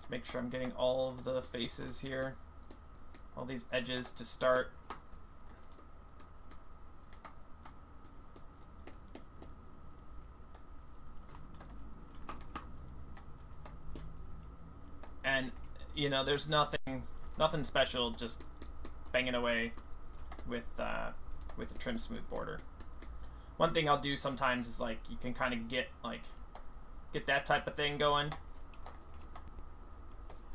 Let's make sure I'm getting all of the faces here, all these edges to start. And you know, there's nothing special, just banging away with the trim smooth border. One thing I'll do sometimes is like you can kind of get that type of thing going,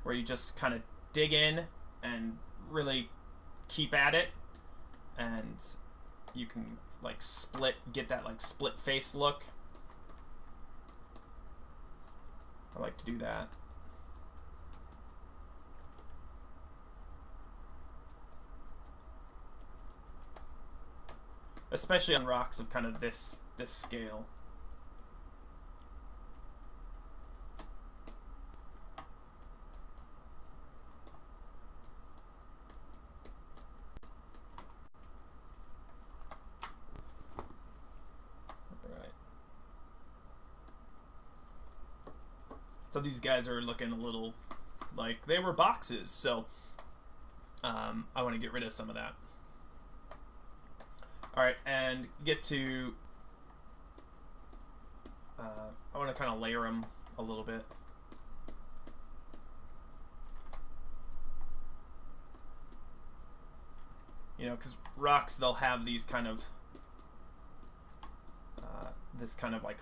where you just kind of dig in and really keep at it, and you can like get that like split face look. I like to do that. Especially on rocks of kind of this scale. Alright. So these guys are looking a little like they were boxes, so I want to get rid of some of that. Alright, and get to, I want to kind of layer them a little bit. You know, because rocks, they'll have these kind of, this kind of like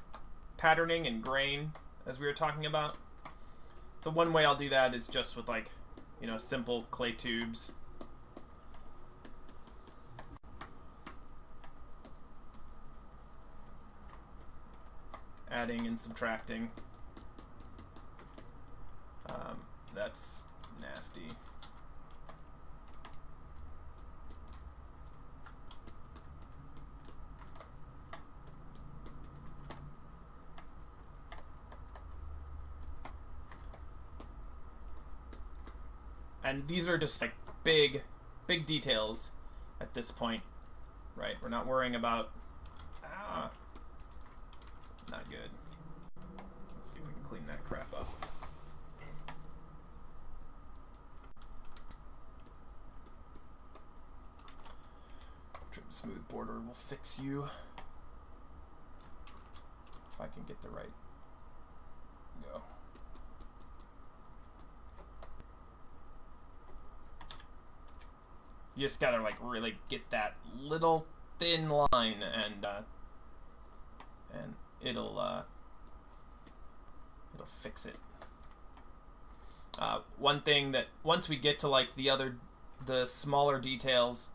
patterning and grain, as we were talking about. So one way I'll do that is just with like, you know, simple clay tubes. Adding and subtracting. That's nasty. And these are just like big details at this point, right? We're not worrying about not good. Let's see if we can clean that crap up. Trim smooth border will fix you. If I can get the right go. You just gotta like really get that little thin line, and it'll fix it. One thing that once we get to like the smaller details,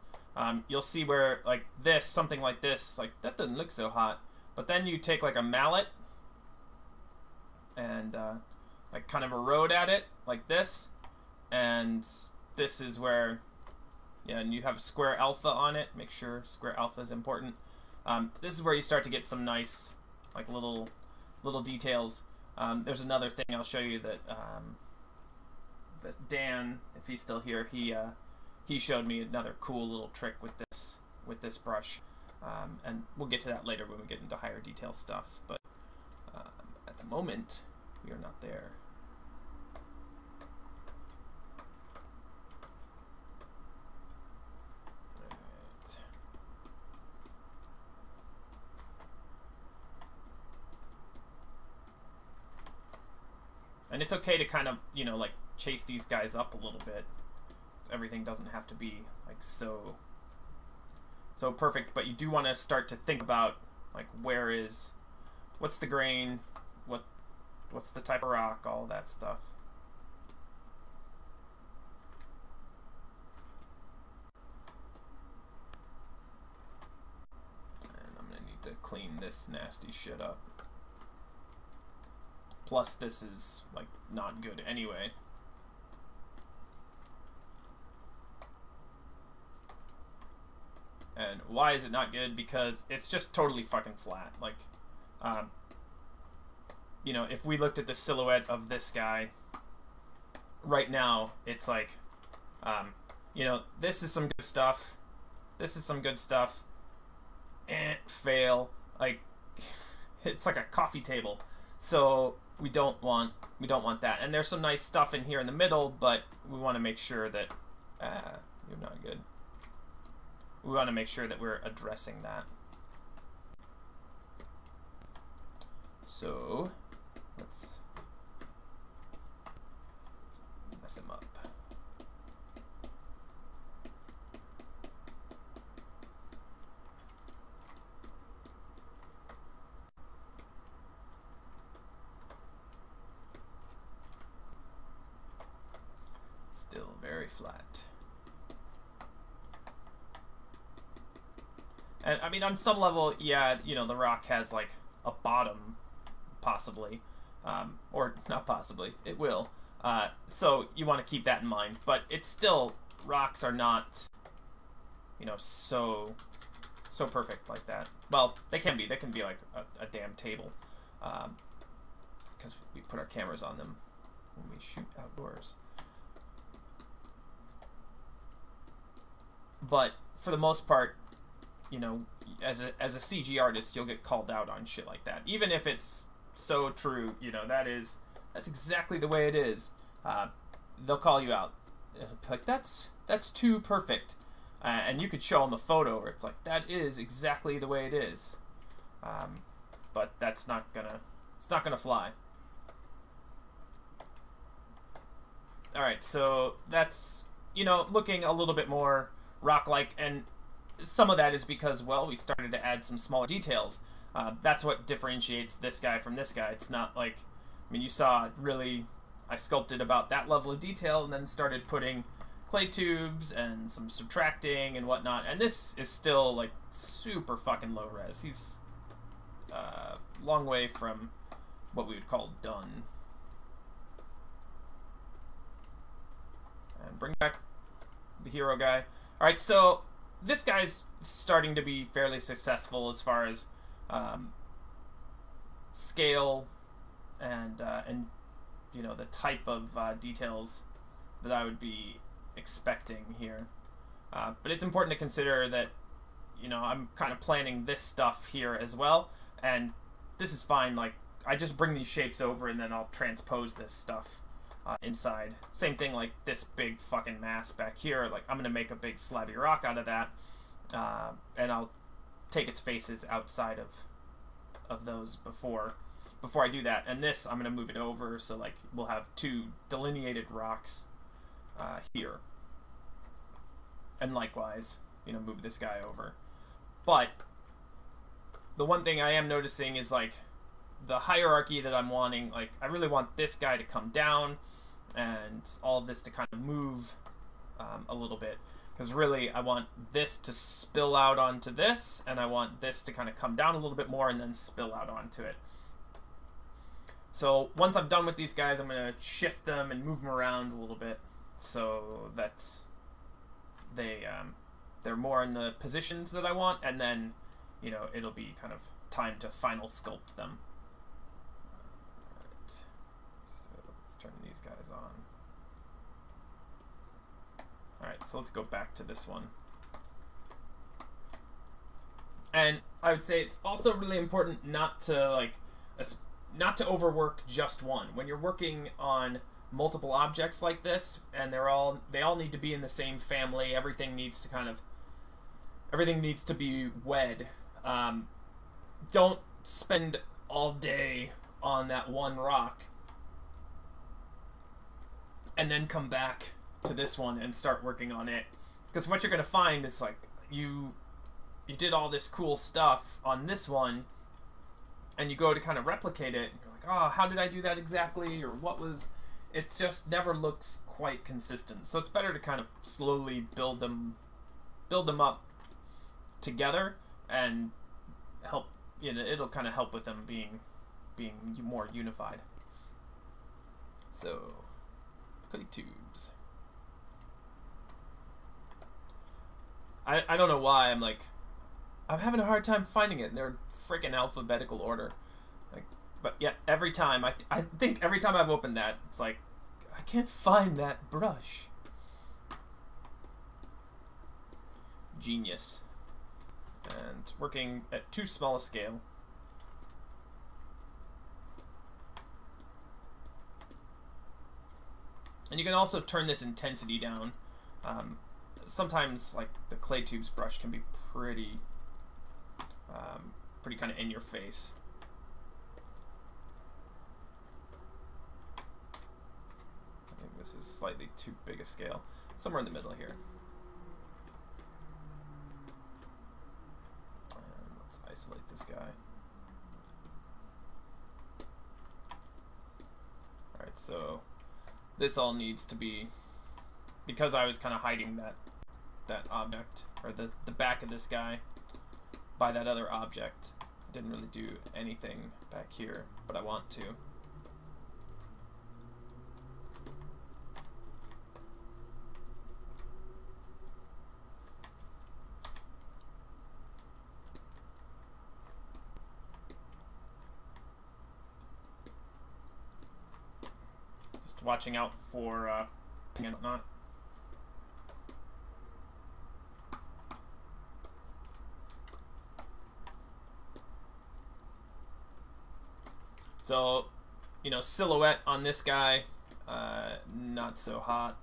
you'll see where like this, something like this, like that doesn't look so hot. But then you take like a mallet and like kind of erode at it like this, and this is where, yeah, and you have square alpha on it. Make sure square alpha is important. This is where you start to get some nice like little details. There's another thing I'll show you that that Dan, if he's still here, he showed me another cool little trick with this brush, and we'll get to that later when we get into higher detail stuff. But at the moment, we are not there. And it's okay to kind of, you know, like chase these guys up a little bit. Everything doesn't have to be like so perfect, but you do want to start to think about like what's the grain, what's the type of rock, all that stuff. And I'm gonna need to clean this nasty shit up. Plus, this is like not good anyway. And why is it not good? Because it's just totally fucking flat. Like, you know, if we looked at the silhouette of this guy right now, it's like, you know, this is some good stuff. This is some good stuff. Fail. Like, it's like a coffee table. So we don't want that. And there's some nice stuff in here in the middle, but we want to make sure that you're not good. We want to make sure that we're addressing that. So let's mess him up. Still very flat. And I mean, on some level, yeah, you know, the rock has like a bottom, possibly, or not possibly, it will. So you want to keep that in mind, but it's still, rocks are not, you know, so perfect like that. Well, they can be like a damn table, because we put our cameras on them when we shoot outdoors. But for the most part, you know, as a CG artist, you'll get called out on shit like that. Even if it's so true, you know, that's exactly the way it is. They'll call you out. They'll be like, that's too perfect. And you could show them a photo where it's like, that is exactly the way it is. But it's not gonna fly. Alright, so that's, you know, looking a little bit more rock-like, and some of that is because, well, we started to add some smaller details. That's what differentiates this guy from this guy. It's not like, I mean, you saw really, I sculpted about that level of detail and then started putting clay tubes and some subtracting and whatnot, and this is still like super fucking low res. He's long way from what we would call done. And bring back the hero guy. Alright, so this guy's starting to be fairly successful as far as scale and you know, the type of details that I would be expecting here. But it's important to consider that, you know, I'm kind of planning this stuff here as well, and this is fine. Like, I just bring these shapes over and then I'll transpose this stuff inside. Same thing like this big fucking mass back here. Like, I'm gonna make a big slabby rock out of that, and I'll take its faces outside of those before I do that. And this, I'm gonna move it over, so like we'll have two delineated rocks here, and likewise, you know, move this guy over. But the one thing I am noticing is like the hierarchy that I'm wanting. Like, I really want this guy to come down and all of this to kind of move a little bit, because really I want this to spill out onto this, and I want this to kind of come down a little bit more and then spill out onto it. So once I'm done with these guys, I'm going to shift them and move them around a little bit so that they're more in the positions that I want, and then, you know, it'll be kind of time to final sculpt them. Alright, so let's turn these guys on. Alright, so let's go back to this one. And I would say it's also really important not to overwork just one. When you're working on multiple objects like this, and they all need to be in the same family, everything needs to be wed. Don't spend all day on that one rock and then come back to this one and start working on it, because what you're gonna find is like you did all this cool stuff on this one, and you go to kind of replicate it, and you're like, oh, how did I do that exactly, or what was it? Just never looks quite consistent. So it's better to kind of slowly build them up together, and help, you know, it'll kind of help with them being more unified. So clay tubes. I don't know why I'm having a hard time finding it. They're freaking alphabetical order. Like, but yeah, every time I think every time I've opened that, it's like I can't find that brush. Genius. And working at too small a scale. And you can also turn this intensity down. Sometimes like the clay tubes brush can be pretty kind of in your face. I think this is slightly too big a scale. Somewhere in the middle here. And let's isolate this guy. Alright, so this all needs to be, because I was kind of hiding that object, or the back of this guy by that other object. I didn't really do anything back here, but I want to. Just watching out for ping and whatnot. So, you know, silhouette on this guy, not so hot.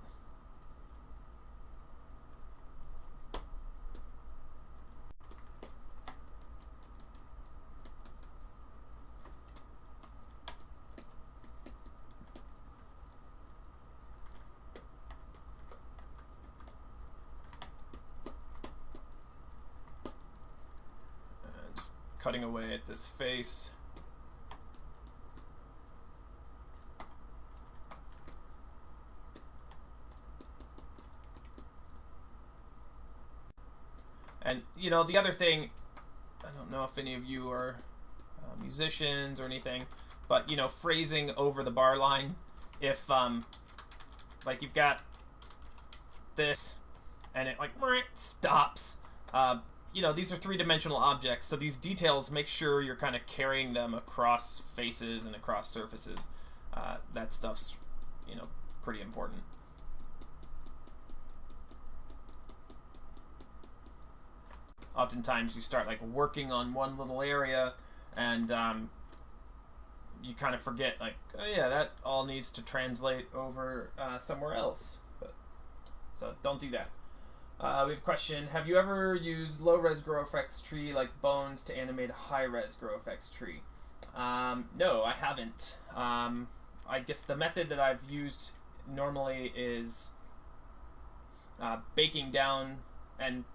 And just cutting away at this face. And, you know, the other thing, I don't know if any of you are musicians or anything, but, you know, phrasing over the bar line, if, like, you've got this, and it, like, stops, you know, these are three-dimensional objects, so these details, make sure you're kind of carrying them across faces and across surfaces. That stuff's, you know, pretty important. Oftentimes you start like working on one little area and you kind of forget like, oh yeah, that all needs to translate over somewhere else. So don't do that. We have a question. Have you ever used low-res GrowFX tree like bones to animate a high-res GrowFX tree? No, I haven't. I guess the method that I've used normally is baking down and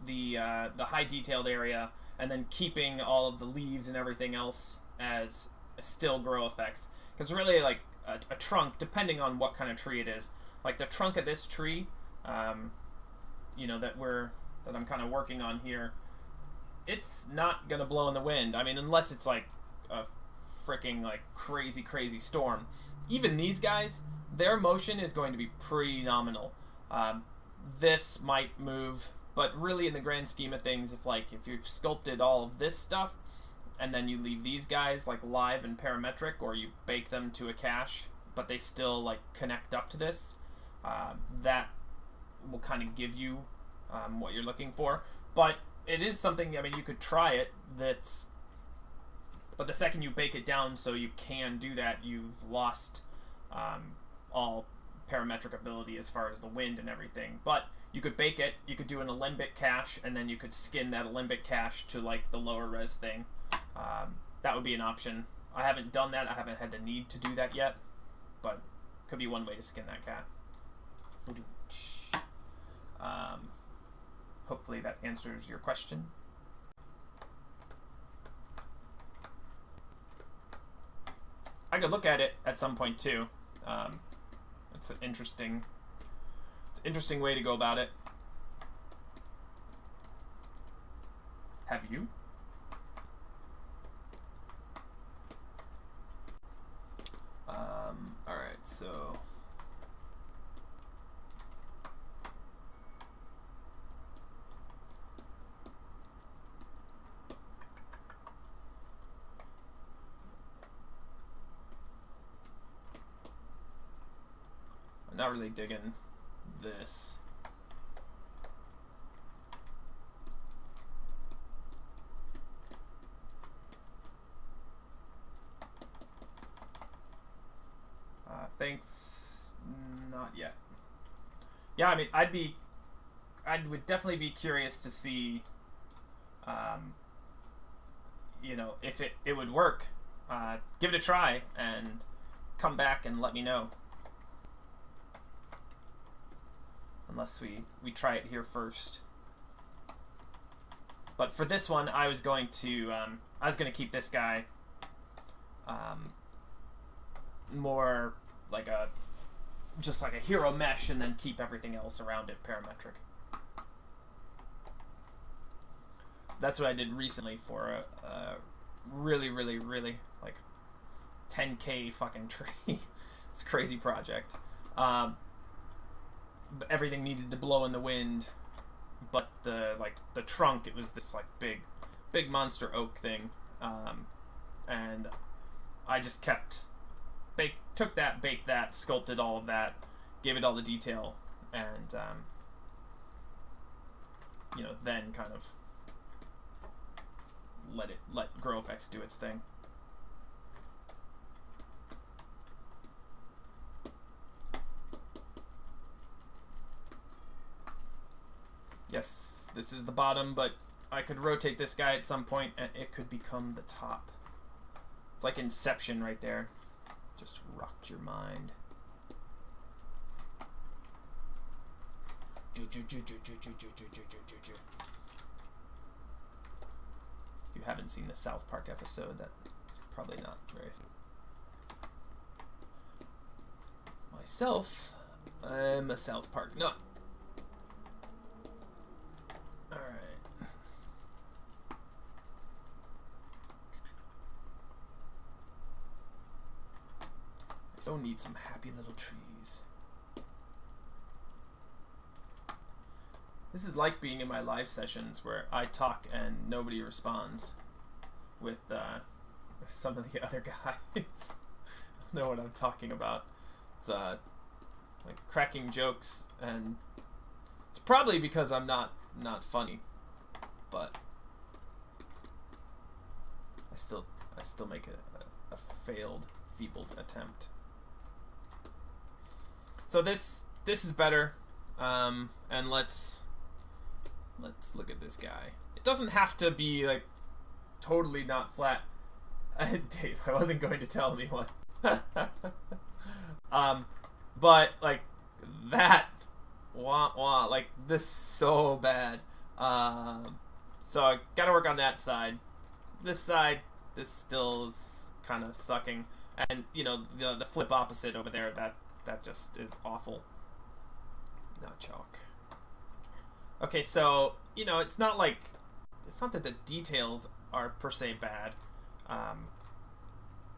the high detailed area, and then keeping all of the leaves and everything else as a still GrowFX. Because really, like a trunk, depending on what kind of tree it is, like the trunk of this tree, you know, that I'm kind of working on here, it's not gonna blow in the wind. I mean, unless it's like a freaking like crazy storm. Even these guys, their motion is going to be pretty nominal. This might move. But really, in the grand scheme of things, if you've sculpted all of this stuff, and then you leave these guys like live and parametric, or you bake them to a cache, but they still like connect up to this, that will kind of give you what you're looking for. But it is something. I mean, you could try it. But the second you bake it down, so you can do that, you've lost all parametric ability as far as the wind and everything. But you could bake it, you could do an alembic cache, and then you could skin that alembic cache to like the lower res thing. That would be an option. I haven't done that, I haven't had the need to do that yet, but could be one way to skin that cat. Hopefully that answers your question. I could look at it at some point too. It's an interesting way to go about it. Have you? All right, so I'm not really digging this. Thanks, not yet. Yeah, I mean, I would definitely be curious to see, you know, if it would work. Give it a try and come back and let me know. Unless we try it here first. But for this one, I was going to keep this guy more like just like a hero mesh, and then keep everything else around it parametric. That's what I did recently for a really like 10K fucking tree. It's a crazy project. Everything needed to blow in the wind, but the trunk, it was this like big monster oak thing, and I just took that, baked that, sculpted all of that, gave it all the detail, and you know, then kind of let GrowFX do its thing. Yes, this is the bottom, but I could rotate this guy at some point and it could become the top. It's like Inception right there. Just rocked your mind. If you haven't seen the South Park episode, that's probably not very fun. Myself, I'm a South Park nut. Alright. I so need some happy little trees. This is like being in my live sessions where I talk and nobody responds with some of the other guys. I know what I'm talking about. It's like cracking jokes, and it's probably because I'm not funny, but I still make a failed, feebled attempt. So this is better, and let's look at this guy. It doesn't have to be like totally not flat. Dave, I wasn't going to tell anyone. But like that, like this so bad. So I gotta work on that side. This side, this still is kind of sucking, and you know the flip opposite over there, that just is awful. Not chalk. Okay, so you know it's not that the details are per se bad,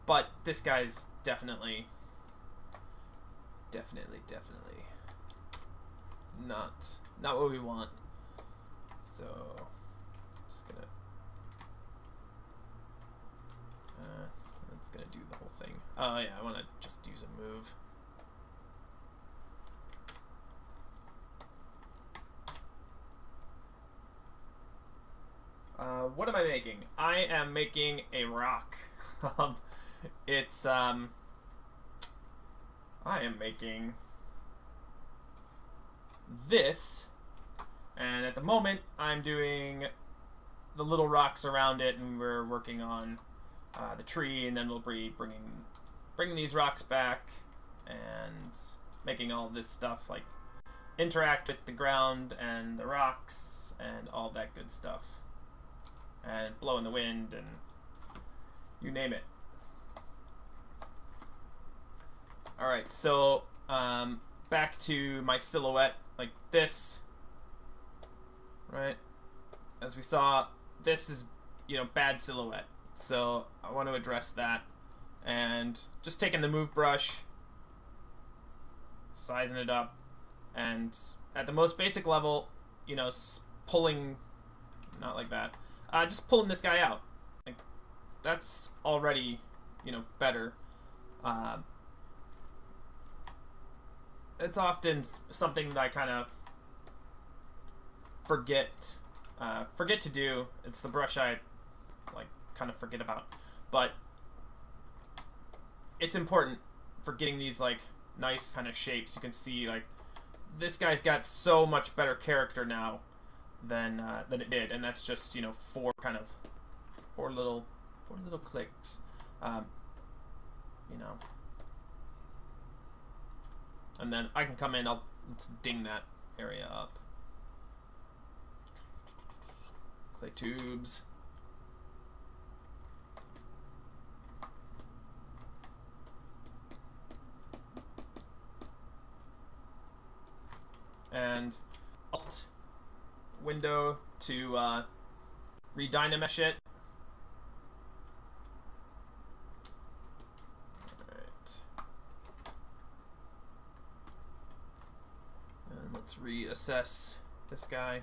but this guy's definitely not what we want. So just gonna it's gonna do the whole thing. Oh yeah, I want to just use a move. What am I making? I am making a rock. It's I am making this, and at the moment I'm doing the little rocks around it, and we're working on the tree, and then we'll be bringing these rocks back and making all this stuff like interact with the ground and the rocks and all that good stuff, and blow in the wind and you name it. Alright, so back to my silhouette, like this, right? As we saw, this is, you know, bad silhouette. So I want to address that, and just taking the move brush, sizing it up, and at the most basic level, you know, pulling, not like that, just pulling this guy out. Like, that's already, you know, better. It's often something that I kind of forget to do. It's the brush I like kind of forget about, but it's important for getting these like nice kind of shapes. You can see like this guy's got so much better character now than it did, and that's just, you know, four little clicks, you know. And then I can come in. Let's ding that area up. Clay tubes. And Alt window to redynamesh it. Alright. And let's reassess this guy.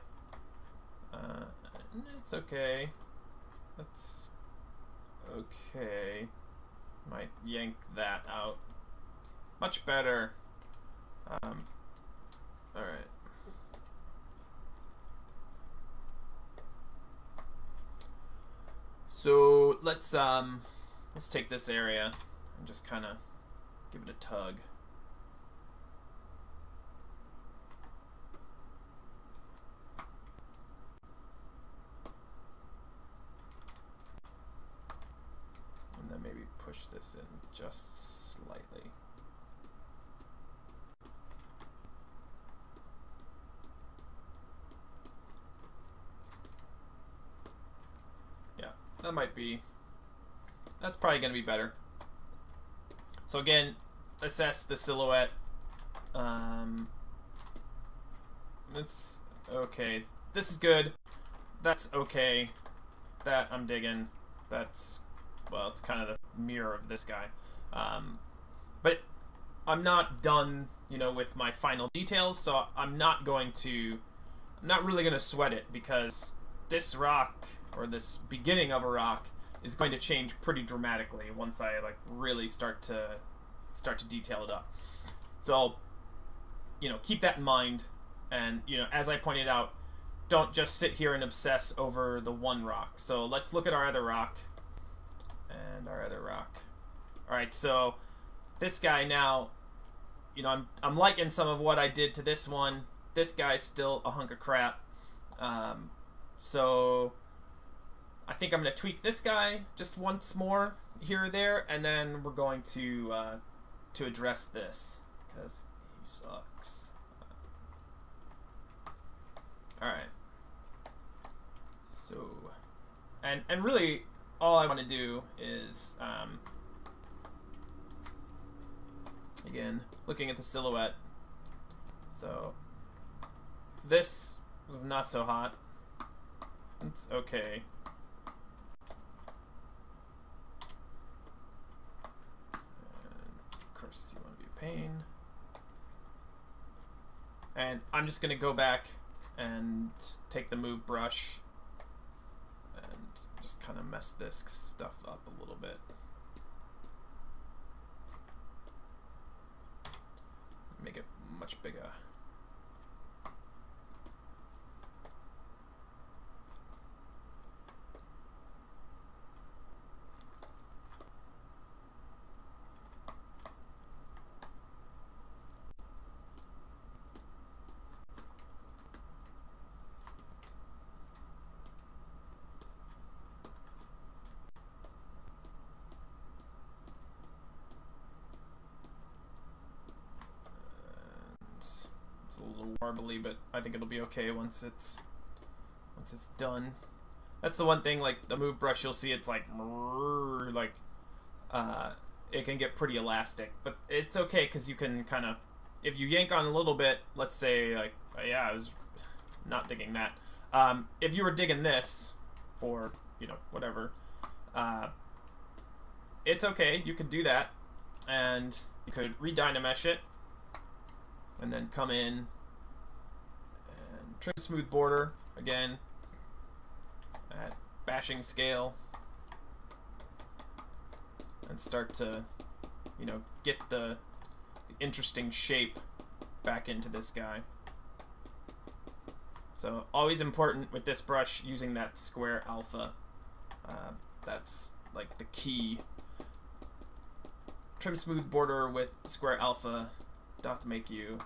It's okay. That's okay. Might yank that out. Much better. Alright. So let's take this area and just kind of give it a tug. And then maybe push this in just slightly. That's probably going to be better. So again, assess the silhouette. This, okay. This is good. That's okay. That I'm digging. That's, well, it's kind of the mirror of this guy. But I'm not done, you know, with my final details, so I'm not really going to sweat it, because this rock, or this beginning of a rock, is going to change pretty dramatically once I like really start to detail it up. So, you know, keep that in mind, and, you know, as I pointed out, don't just sit here and obsess over the one rock. So let's look at our other rock, and our other rock. All right, so this guy now, you know, I'm liking some of what I did to this one. This guy's still a hunk of crap. So I think I'm going to tweak this guy just once more here or there, and then we're going to address this, because he sucks. Alright. So, and really all I want to do is, again, looking at the silhouette. So this was not so hot. It's okay. Of course, you want to be a pain. And I'm just going to go back and take the move brush and just kind of mess this stuff up a little bit. Make it much bigger. Warbly, but I think it'll be okay once it's done. That's the one thing, like the move brush, you'll see it's like it can get pretty elastic, but it's okay because you can kind of, if you yank on a little bit, let's say like, yeah, I was not digging that. If you were digging this for, you know, whatever, it's okay, you could do that, and you could redynamesh it, and then come in and trim smooth border again at bashing scale, and start to, you know, get the interesting shape back into this guy. So always important with this brush using that square alpha. That's like the key. Trim smooth border with square alpha Still have to make you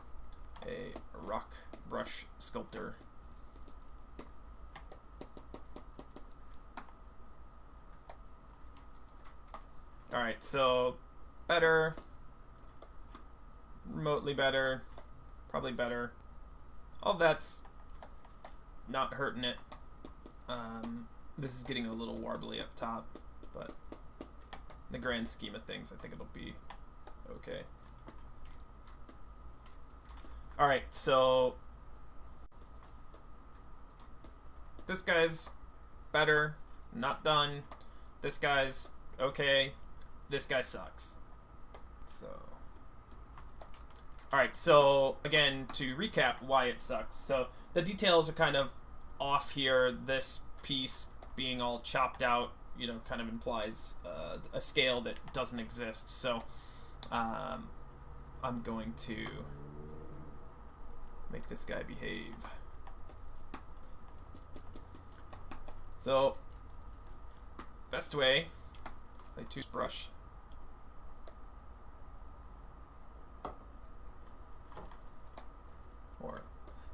a rock brush sculptor. Alright, so better, remotely better, probably better. All that's not hurting it. This is getting a little warbly up top, but in the grand scheme of things, I think it'll be okay. Alright, so this guy's better, not done. This guy's okay. This guy sucks. So, alright, so again, to recap why it sucks. So the details are kind of off here. This piece being all chopped out, you know, kind of implies a scale that doesn't exist. So I'm going to make this guy behave. So best way, play Zbrush. Or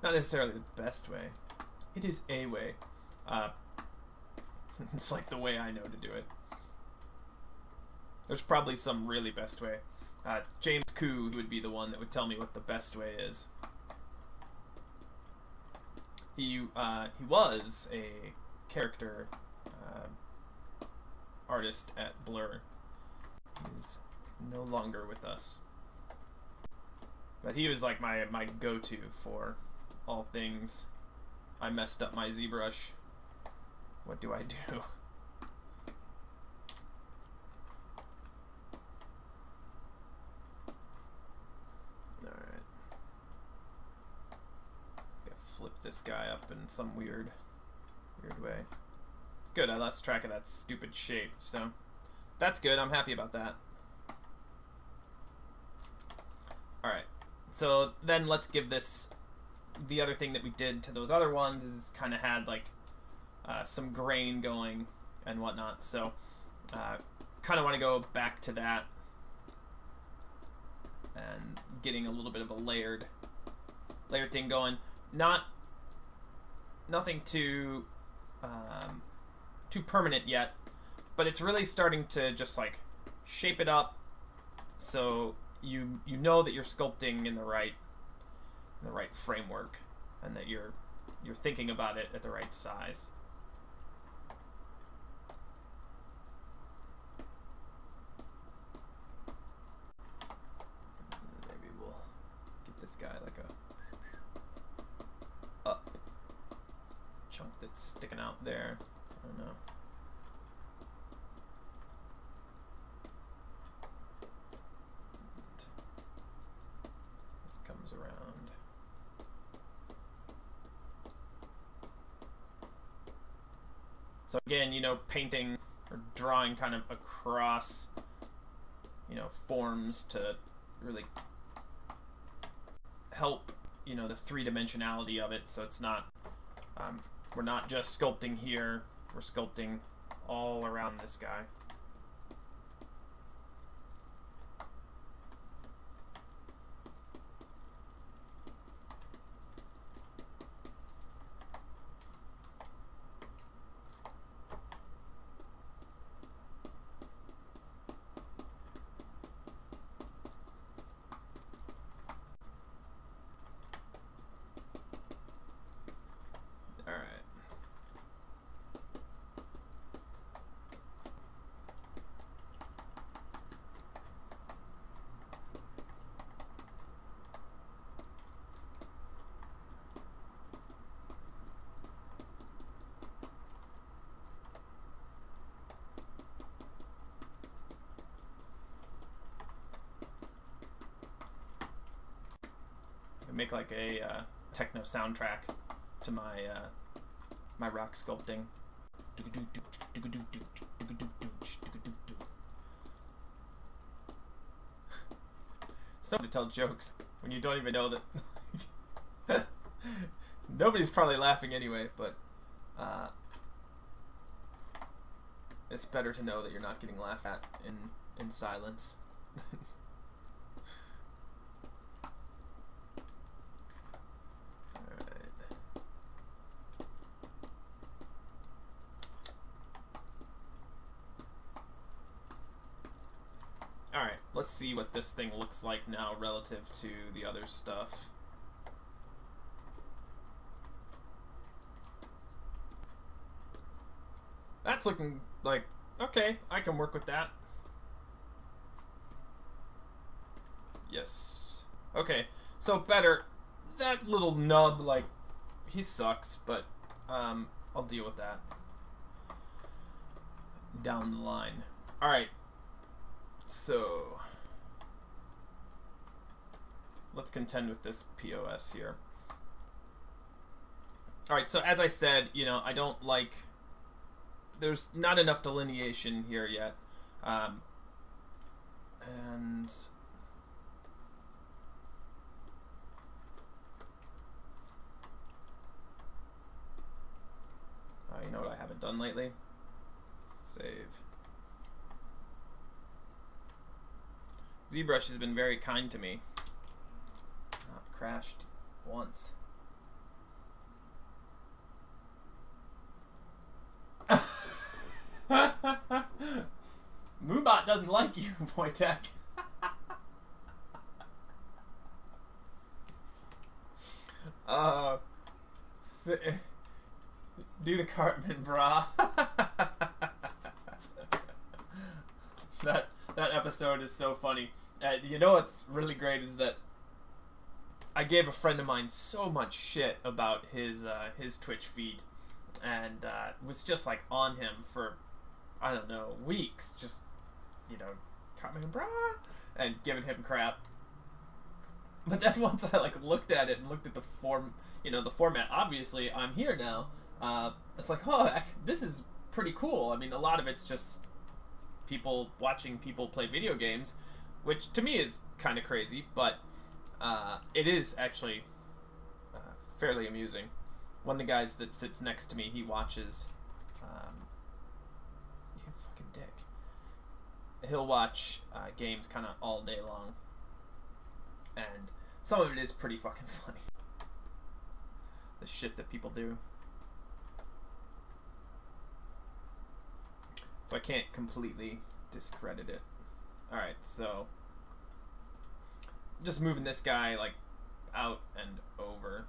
not necessarily the best way. It is a way. It's like the way I know to do it. There's probably some really best way. James Koo would be the one that would tell me what the best way is. He was a character artist at Blur. He's no longer with us. But he was like my go-to for all things. I messed up my ZBrush. What do I do? Alright. Gotta flip this guy up in some weird way. It's good, I lost track of that stupid shape, so that's good, I'm happy about that. Alright. So then let's give this, the other thing that we did to those other ones is kind of had like some grain going and whatnot. So kind of want to go back to that and getting a little bit of a layered thing going. Nothing too permanent yet, but it's really starting to just like shape it up so you know that you're sculpting in the right framework and that you're thinking about it at the right size. Maybe we'll give this guy like a up chunk that's sticking out there. I don't know. Comes around. So again, you know, painting or drawing kind of across, you know, forms to really help, you know, the three-dimensionality of it. So it's not, we're not just sculpting here, we're sculpting all around this guy. Make like a techno soundtrack to my my rock sculpting. It's tough to tell jokes when you don't even know that. Nobody's probably laughing anyway, but it's better to know that you're not getting laughed at in silence. let's see what this thing looks like now relative to the other stuff. That's looking like, okay, I can work with that. Yes. Okay, so better. That little nub, like, he sucks, but I'll deal with that down the line. Alright, so let's contend with this POS here. Alright, so as I said, you know, I don't like, there's not enough delineation here yet. And you know what I haven't done lately? Save. Zbrush has been very kind to me. Not crashed once. Moobot doesn't like you, Wojtek. Do the Cartman, brah. That episode is so funny. You know what's really great is that I gave a friend of mine so much shit about his Twitch feed, and was just like on him for, I don't know, weeks, just, you know, Cartman, brah, and giving him crap. But then once I like looked at it and looked at the form, you know, the format, obviously I'm here now. It's like, oh, this is pretty cool. I mean, a lot of it's just people watching people play video games, which to me is kind of crazy, but it is actually fairly amusing. One of the guys that sits next to me, he watches, you fucking dick. He'll watch games kind of all day long, and some of it is pretty fucking funny. The shit that people do. So I can't completely discredit it. Alright, so just moving this guy like out and over.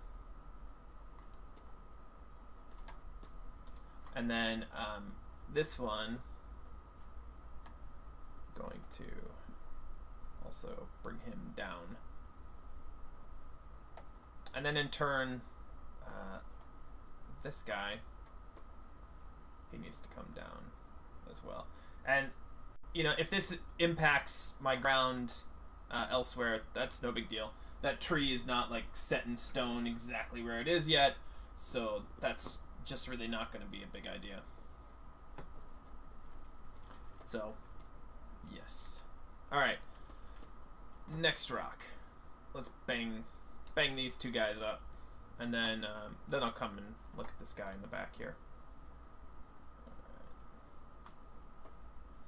And then this one, going to also bring him down. And then in turn, this guy, he needs to come down as well. And you know, if this impacts my ground elsewhere, that's no big deal. That tree is not like set in stone exactly where it is yet, so that's just really not going to be a big idea. So yes. Alright, next rock. Let's bang these two guys up, and then I'll come and look at this guy in the back here.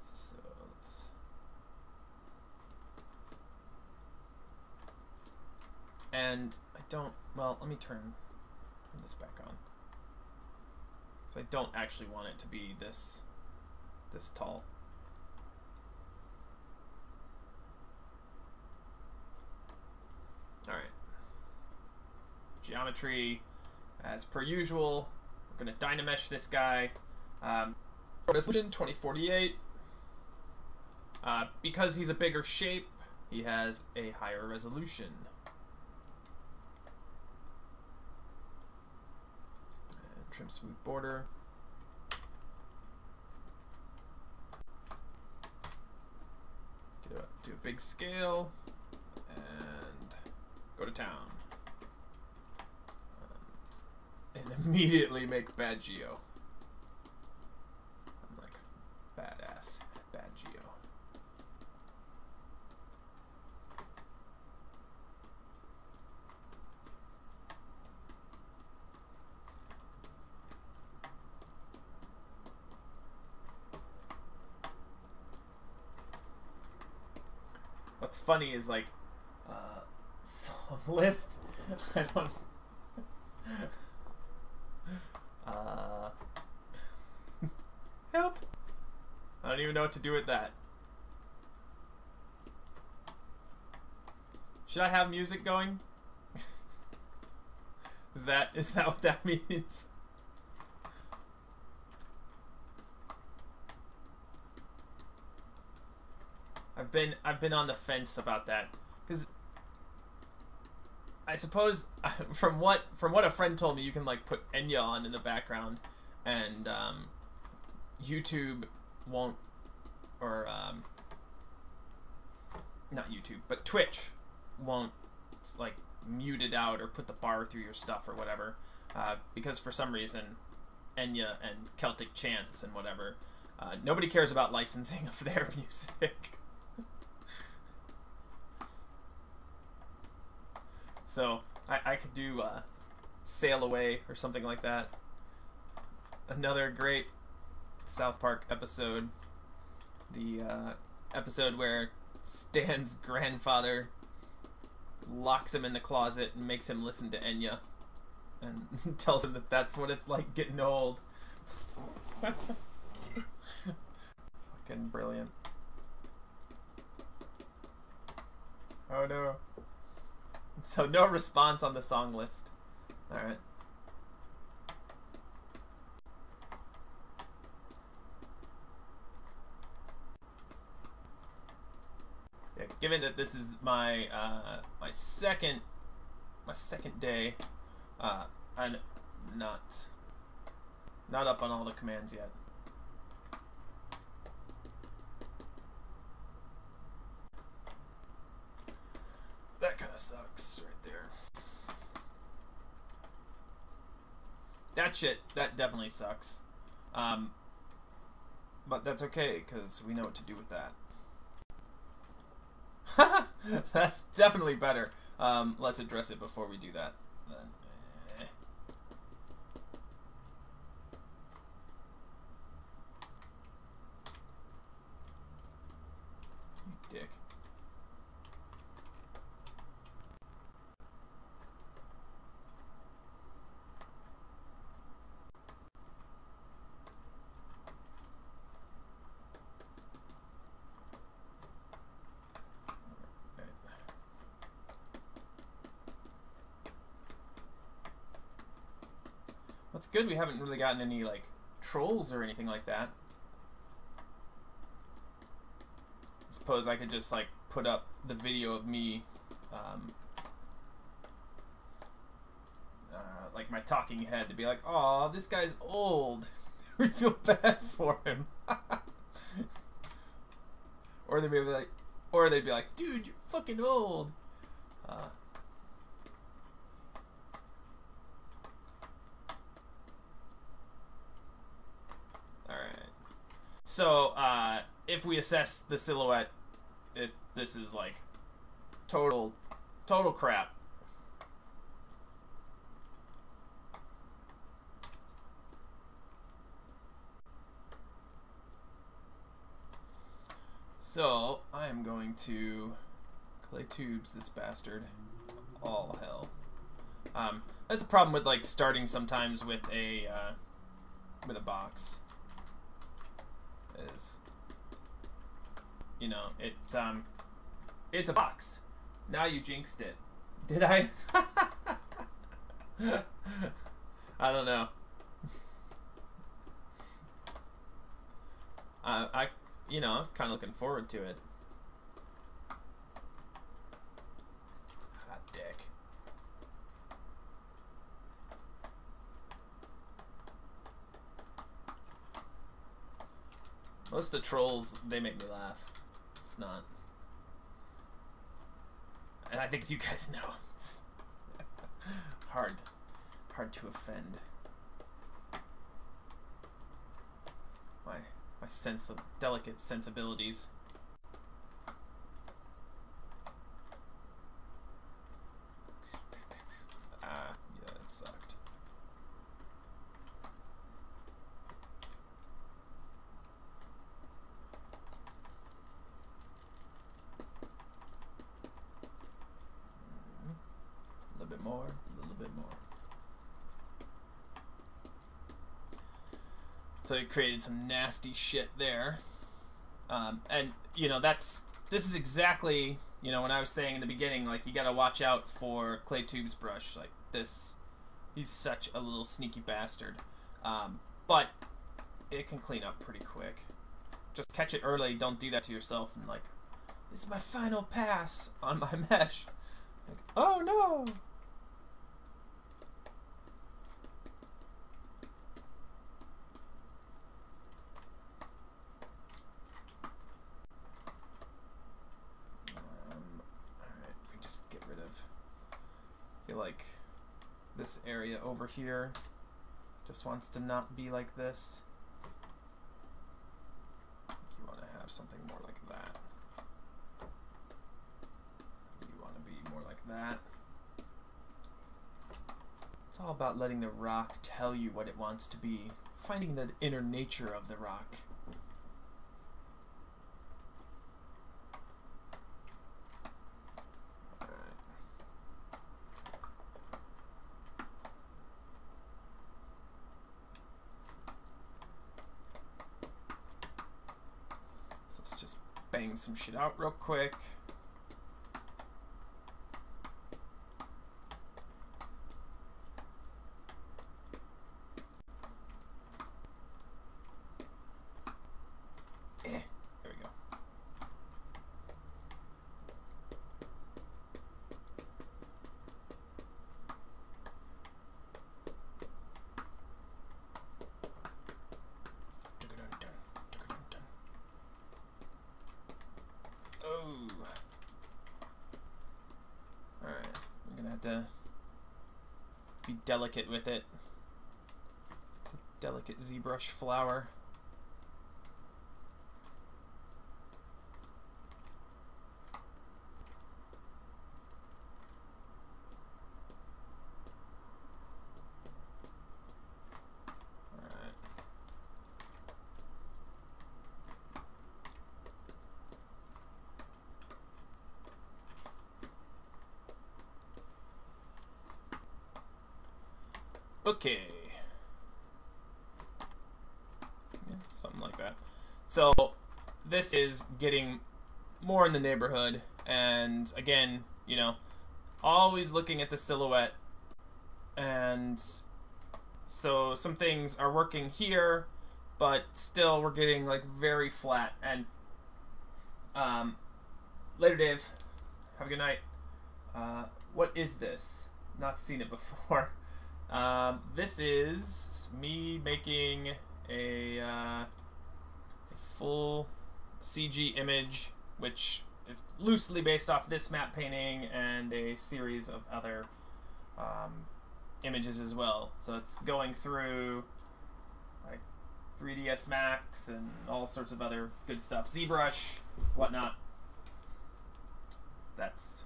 So let's, and I don't, well, let me turn this back on. So I don't actually want it to be this tall. Alright. Geometry, as per usual. We're going to Dynamesh this guy. Resolution 2048. Because he's a bigger shape, he has a higher resolution. And trim smooth border. Do a big scale. And go to town. And immediately make bad geo. I'm like, badass, bad geo. What's funny is like, some list, I don't, help! I don't even know what to do with that. Should I have music going? Is that what that means? I've been on the fence about that, because I suppose from what a friend told me, you can like put Enya on in the background, and YouTube won't, or not YouTube, but Twitch won't like mute it out or put the bar through your stuff or whatever, because for some reason Enya and Celtic chants and whatever, nobody cares about licensing of their music. So I could do Sail Away or something like that. Another great South Park episode. The episode where Stan's grandfather locks him in the closet and makes him listen to Enya and tells him that that's what it's like getting old. Fucking brilliant. Oh no. So no response on the song list. Alright. Yeah, given that this is my my second day, I'm not up on all the commands yet. That kind of sucks right there. That definitely sucks. But that's okay, because we know what to do with that. That's definitely better. Let's address it before we do that. Then. You dick. That's good, we haven't really gotten any, like, trolls or anything like that. I suppose I could just, like, put up the video of me, like, my talking head to be like, "Aw, this guy's old." We feel bad for him. Or they'd be like, "Dude, you're fucking old." So, if we assess the silhouette, this is like total crap. So, I am going to clay tubes this bastard. All hell. That's a problem with like starting sometimes with a box. Is, you know, it's a box. Now you jinxed it. Did I? I don't know. You know, I was kind of looking forward to it. Hot dick. Most of the trolls, they make me laugh. It's not. And I think you guys know it's hard to offend. My sense of delicate sensibilities. Yeah, that sucked. A little bit more, a little bit more. So he created some nasty shit there. And, you know, this is exactly You know, when I was saying in the beginning, like, you gotta watch out for Clay Tube's brush. Like, this, he's such a little sneaky bastard. But it can clean up pretty quick. Just catch it early, don't do that to yourself, and like, it's my final pass on my mesh. Like, oh no! Alright, if we just get rid of, I feel like this area over here just wants to not be like this. You want to have something more like that. You want to be more like that. It's all about letting the rock tell you what it wants to be, finding the inner nature of the rock. Let's just bang some shit out real quick. There we go. Alright, I'm gonna have to be delicate with it. It's a delicate ZBrush flower. Okay. Yeah, something like that. So this is getting more in the neighborhood, and again, you know, always looking at the silhouette, and so some things are working here, but still we're getting like very flat. And later, Dave, have a good night. What is this? Not seen it before. This is me making a full CG image, which is loosely based off this map painting and a series of other images as well. So it's going through like 3ds Max and all sorts of other good stuff, ZBrush, whatnot. That's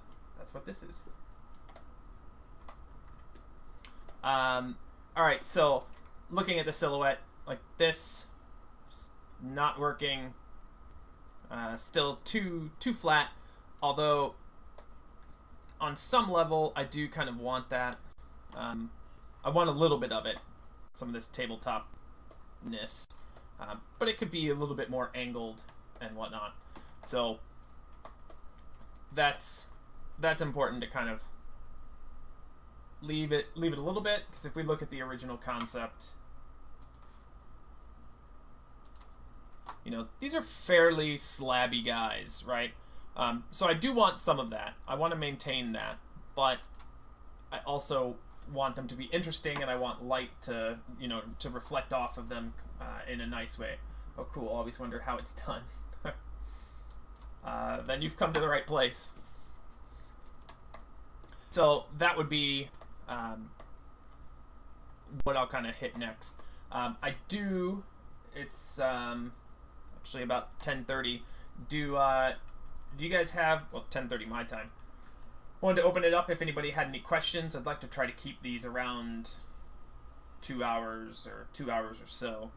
what this is. Alright, so looking at the silhouette, like this, it's not working. Still too flat, although on some level I do kind of want that. I want a little bit of it, some of this tabletop-ness, but it could be a little bit more angled and whatnot. So that's important to kind of leave it a little bit, because if we look at the original concept, you know, these are fairly slabby guys, right? So I do want some of that. I want to maintain that, but I also want them to be interesting, and I want light to, you know, to reflect off of them in a nice way. Oh, cool. Always wonder how it's done. Then you've come to the right place. So that would be what I'll kind of hit next. It's actually about 10:30. Do you guys have, well, 10:30 my time. Wanted to open it up if anybody had any questions. I'd like to try to keep these around 2 hours or so.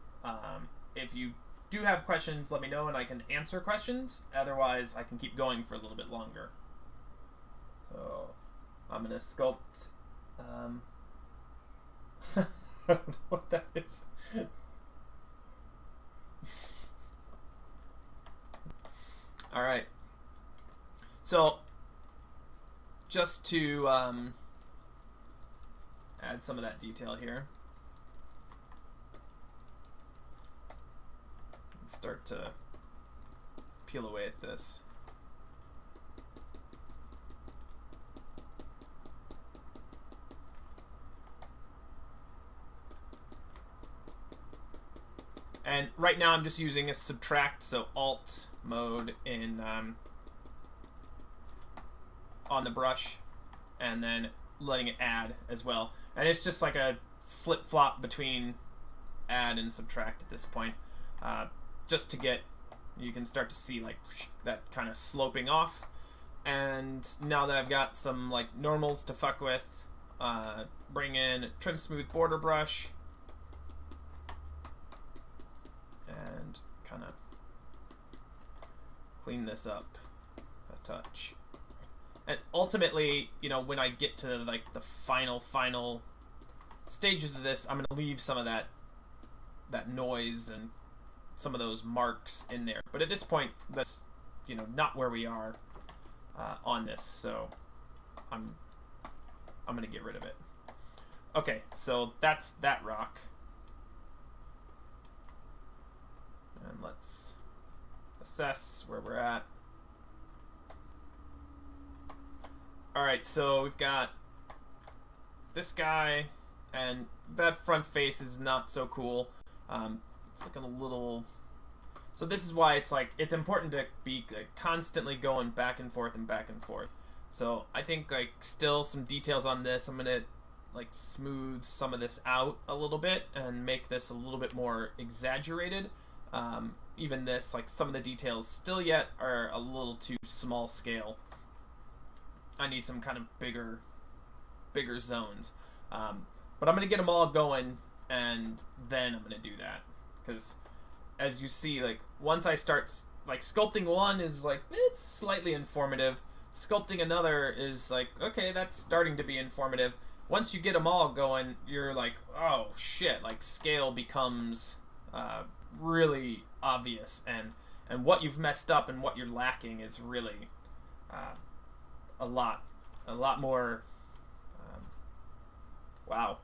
If you do have questions, let me know and I can answer questions. Otherwise, I can keep going for a little bit longer. So I'm gonna sculpt. I don't know what that is. All right. So just to add some of that detail here. Let's start to peel away at this. And right now I'm just using a subtract, so Alt mode in on the brush, and then letting it add as well. And it's just like a flip-flop between add and subtract at this point, just to get, you can start to see like that kind of sloping off. And now that I've got some like normals to fuck with, bring in Trim Smooth Border Brush, and kind of clean this up a touch. And ultimately, you know, when I get to like the final stages of this, I'm gonna leave some of that noise and some of those marks in there. But at this point, that's, you know, not where we are on this, so I'm gonna get rid of it. Okay, so that's that rock. And let's assess where we're at. Alright, so we've got this guy, and that front face is not so cool. It's looking a little... So this is why it's like, it's important to be like, constantly going back and forth and back and forth. So I think like still some details on this. I'm gonna like smooth some of this out a little bit and make this a little bit more exaggerated. Even this, like some of the details still yet are a little too small scale. I need some kind of bigger zones. But I'm gonna get them all going, and then I'm gonna do that. Because as you see, like once I start, like sculpting one is like, it's slightly informative. Sculpting another is like, okay, that's starting to be informative. Once you get them all going, you're like, oh shit, like scale becomes really obvious, and what you've messed up and what you're lacking is really a lot more. Wow,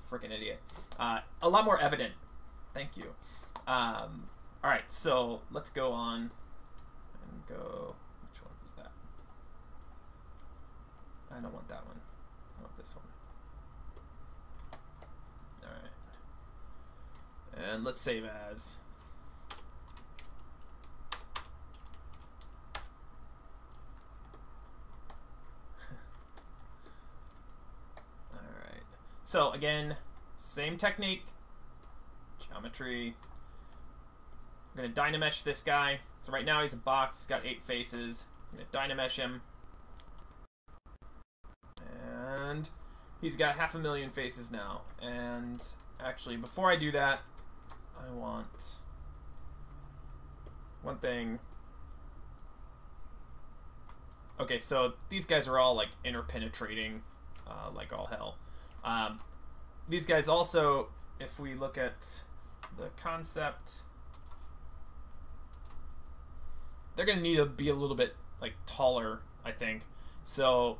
freaking idiot. A lot more evident. Thank you. All right, so let's go on and go. Which one was that? I don't want that one. I want this one. All right, and let's save as. So again, same technique, geometry. I'm gonna Dynamesh this guy. So right now he's a box, he's got 8 faces. I'm gonna Dynamesh him. And he's got 500,000 faces now. And actually, before I do that, I want one thing. Okay, so these guys are all like interpenetrating like all hell. These guys also, if we look at the concept, they're going to need to be a little bit like taller, I think. So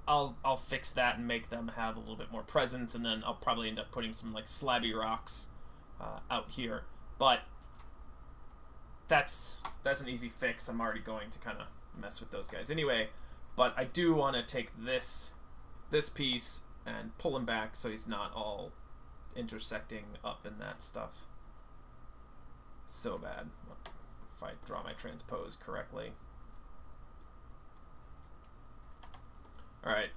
I'll fix that and make them have a little bit more presence, and then I'll probably end up putting some like slabby rocks out here. But that's an easy fix. I'm already going to kind of mess with those guys anyway. But I do want to take this piece and pull him back so he's not all intersecting up in that stuff. So bad. If I draw my transpose correctly. Alright.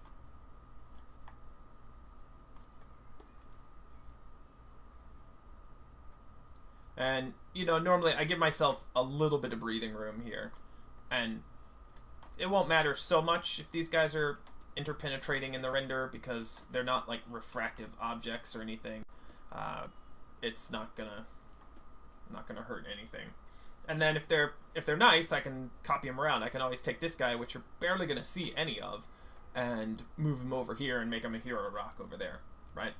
And, you know, normally I give myself a little bit of breathing room here. And it won't matter so much if these guys are interpenetrating in the render, because they're not like refractive objects or anything. It's not gonna hurt anything. And then if they're nice, I can copy them around. I can always take this guy, which you're barely gonna see any of, and move him over here and make him a hero rock over there, right?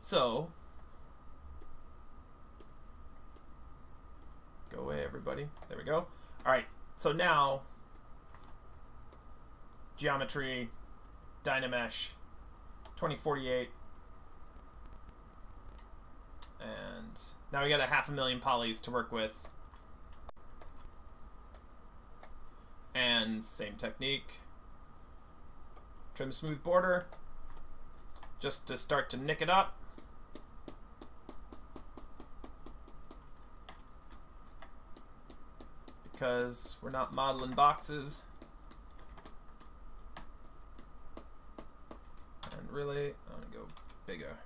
So go away, everybody. There we go. All right. So now geometry, Dynamesh, 2048. And now we got 500,000 polys to work with. And same technique. Trim smooth border. Just to start to nick it up. Because we're not modeling boxes. And really, I'm gonna go bigger.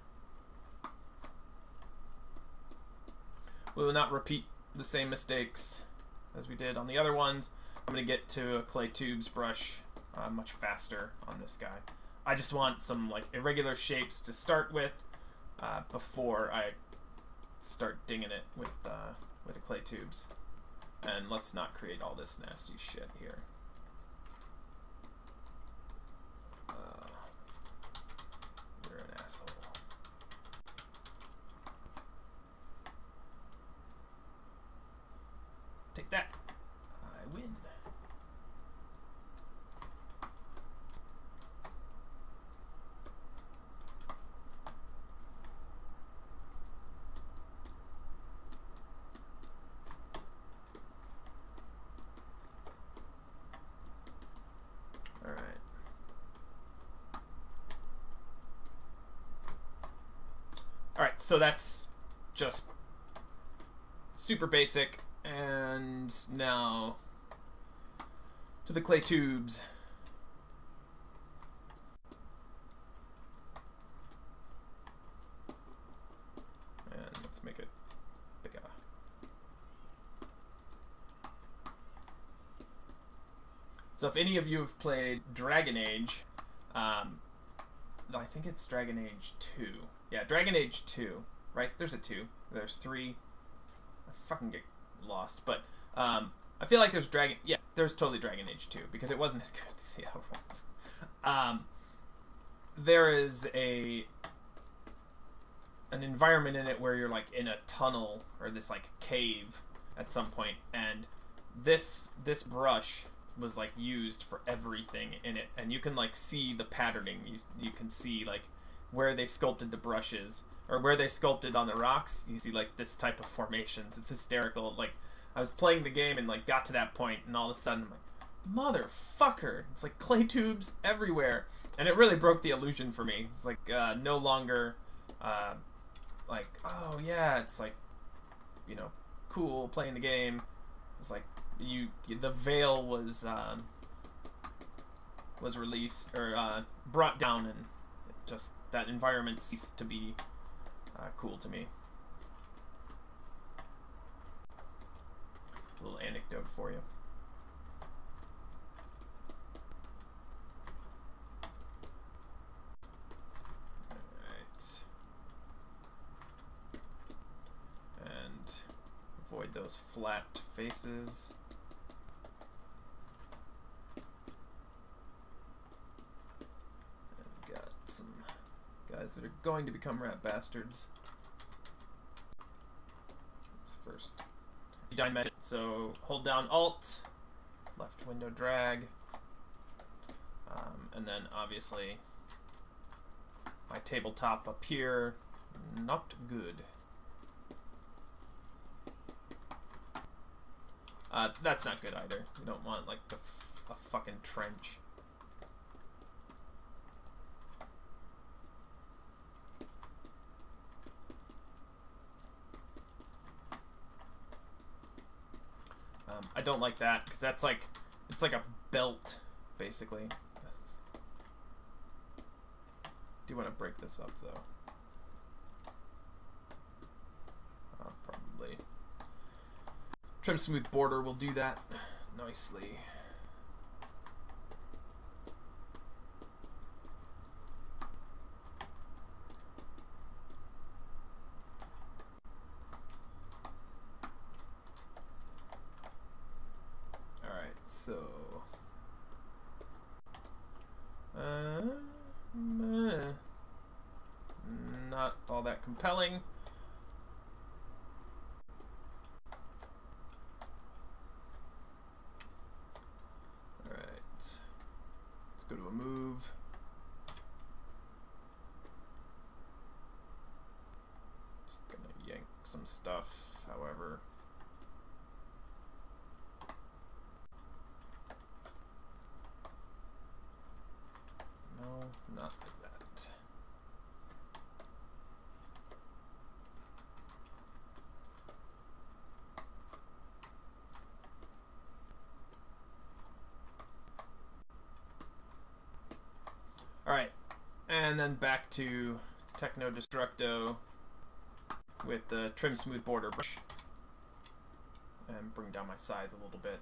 We will not repeat the same mistakes as we did on the other ones. I'm gonna get to a clay tubes brush much faster on this guy. I just want some like irregular shapes to start with before I start dinging it with the clay tubes. And let's not create all this nasty shit here. You're an asshole. Take that. I win. Alright, so that's just super basic, and now to the clay tubes. And let's make it bigger. So if any of you have played Dragon Age, I think it's Dragon Age 2. Yeah, Dragon Age 2, right? There's a 2. There's 3. I fucking get lost. But I feel like there's there's totally Dragon Age 2 because it wasn't as good as the other ones. There is an environment in it where you're like in a tunnel or this like cave at some point, and this brush was like used for everything in it, and you can like see the patterning. You can see like where they sculpted the brushes or where they sculpted on the rocks. You see like this type of formations. It's hysterical. Like I was playing the game and like got to that point, and all of a sudden I'm like, motherfucker, it's like clay tubes everywhere. And it really broke the illusion for me. It's like no longer like, oh yeah, it's like, you know, cool playing the game. It's like the veil was released or brought down, and just that environment ceased to be cool to me. A little anecdote for you. Alright. And avoid those flat faces. Guys that are going to become rat bastards. Let's first dimension. So hold down Alt, left window drag, and then obviously my tabletop up here, not good. That's not good either. You don't want like a fucking trench. I don't like that because that's like, it's like a belt basically. Do you want to break this up though? Probably. Trim smooth border will do that nicely. So, not all that compelling. All right, let's some stuff, however. No, not like that. All right, and then back to Techno Destructo with the Trim Smooth Border brush, and bring down my size a little bit.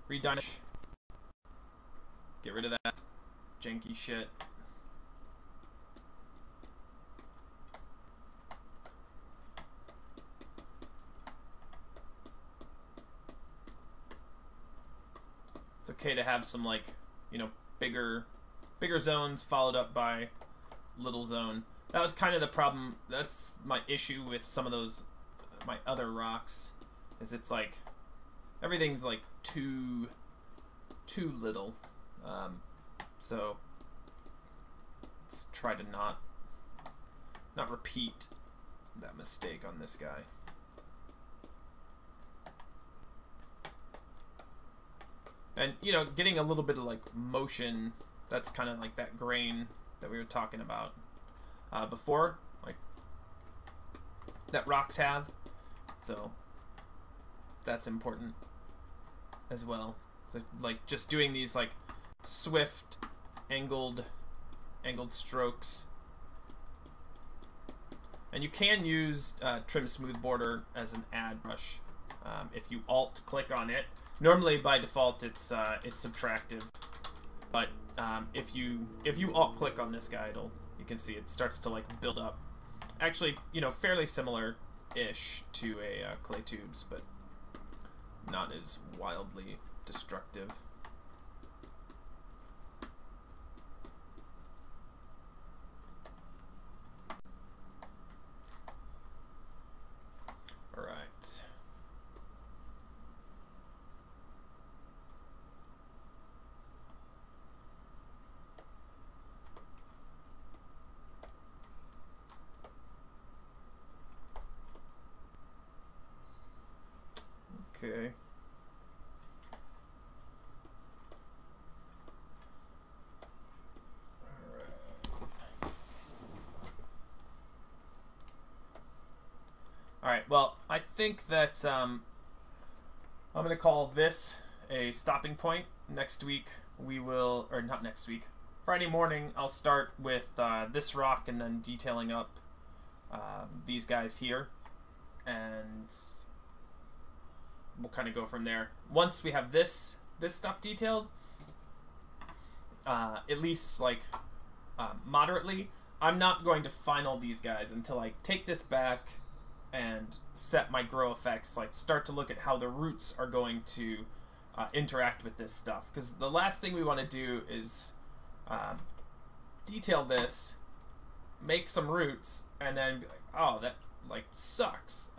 Redone. Get rid of that janky shit. It's okay to have some, like, you know, bigger zones followed up by little zone. That was kind of the problem. That's my issue with some of those, my other rocks, is it's like everything's like too little. So let's try to not repeat that mistake on this guy. And, you know, getting a little bit of like motion, that's kind of like that grain that we were talking about before, like that rocks have. So that's important as well. So like just doing these like swift angled strokes. And you can use Trim Smooth Border as an add brush if you alt click on it. Normally by default it's subtractive, but if you alt click on this guy, you can see it starts to like build up. Actually, you know, fairly similar-ish to a clay tubes, but not as wildly destructive. All right. Okay. All right. Well, I think that I'm going to call this a stopping point. Next week we will, or not next week, Friday morning I'll start with this rock and then detailing up these guys here, and we'll kind of go from there. Once we have this stuff detailed, at least like moderately, I'm not going to final these guys until I take this back and set my GrowFX, like start to look at how the roots are going to interact with this stuff. Because the last thing we want to do is detail this, make some roots, and then be like, oh, that like sucks.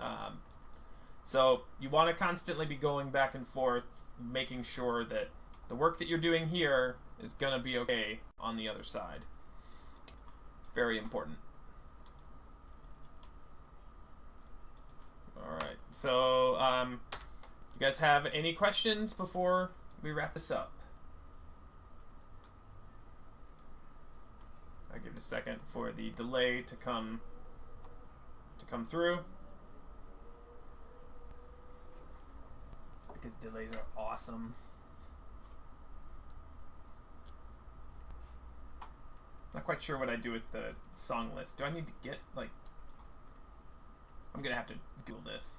So you want to constantly be going back and forth, making sure that the work that you're doing here is going to be okay on the other side. Very important. All right, so you guys have any questions before we wrap this up? I'll give it a second for the delay to come through. Because delays are awesome. Not quite sure what I do with the song list. Do I need to get, like... I'm gonna have to Google this.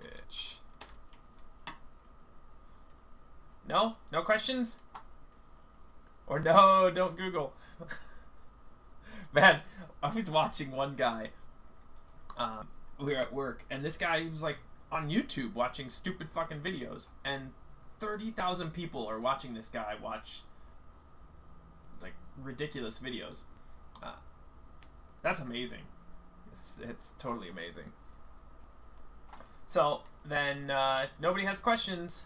Twitch. No? No questions? Or no, don't Google. Man, I was watching one guy. We were at work, and this guy was like on YouTube watching stupid fucking videos, and 30,000 people are watching this guy watch like ridiculous videos. That's amazing. It's totally amazing. So then, if nobody has questions,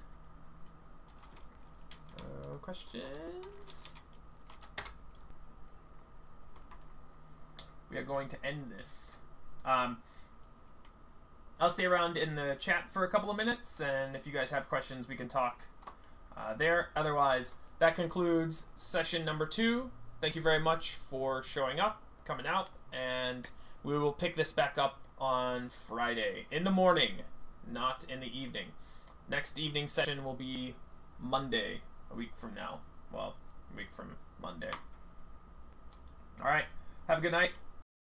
we are going to end this. I'll stay around in the chat for a couple of minutes, and if you guys have questions, we can talk there. Otherwise, that concludes session number 2. Thank you very much for showing up, coming out, and we will pick this back up on Friday in the morning, not in the evening. Next evening session will be Monday, a week from now. Well, a week from Monday. All right, have a good night.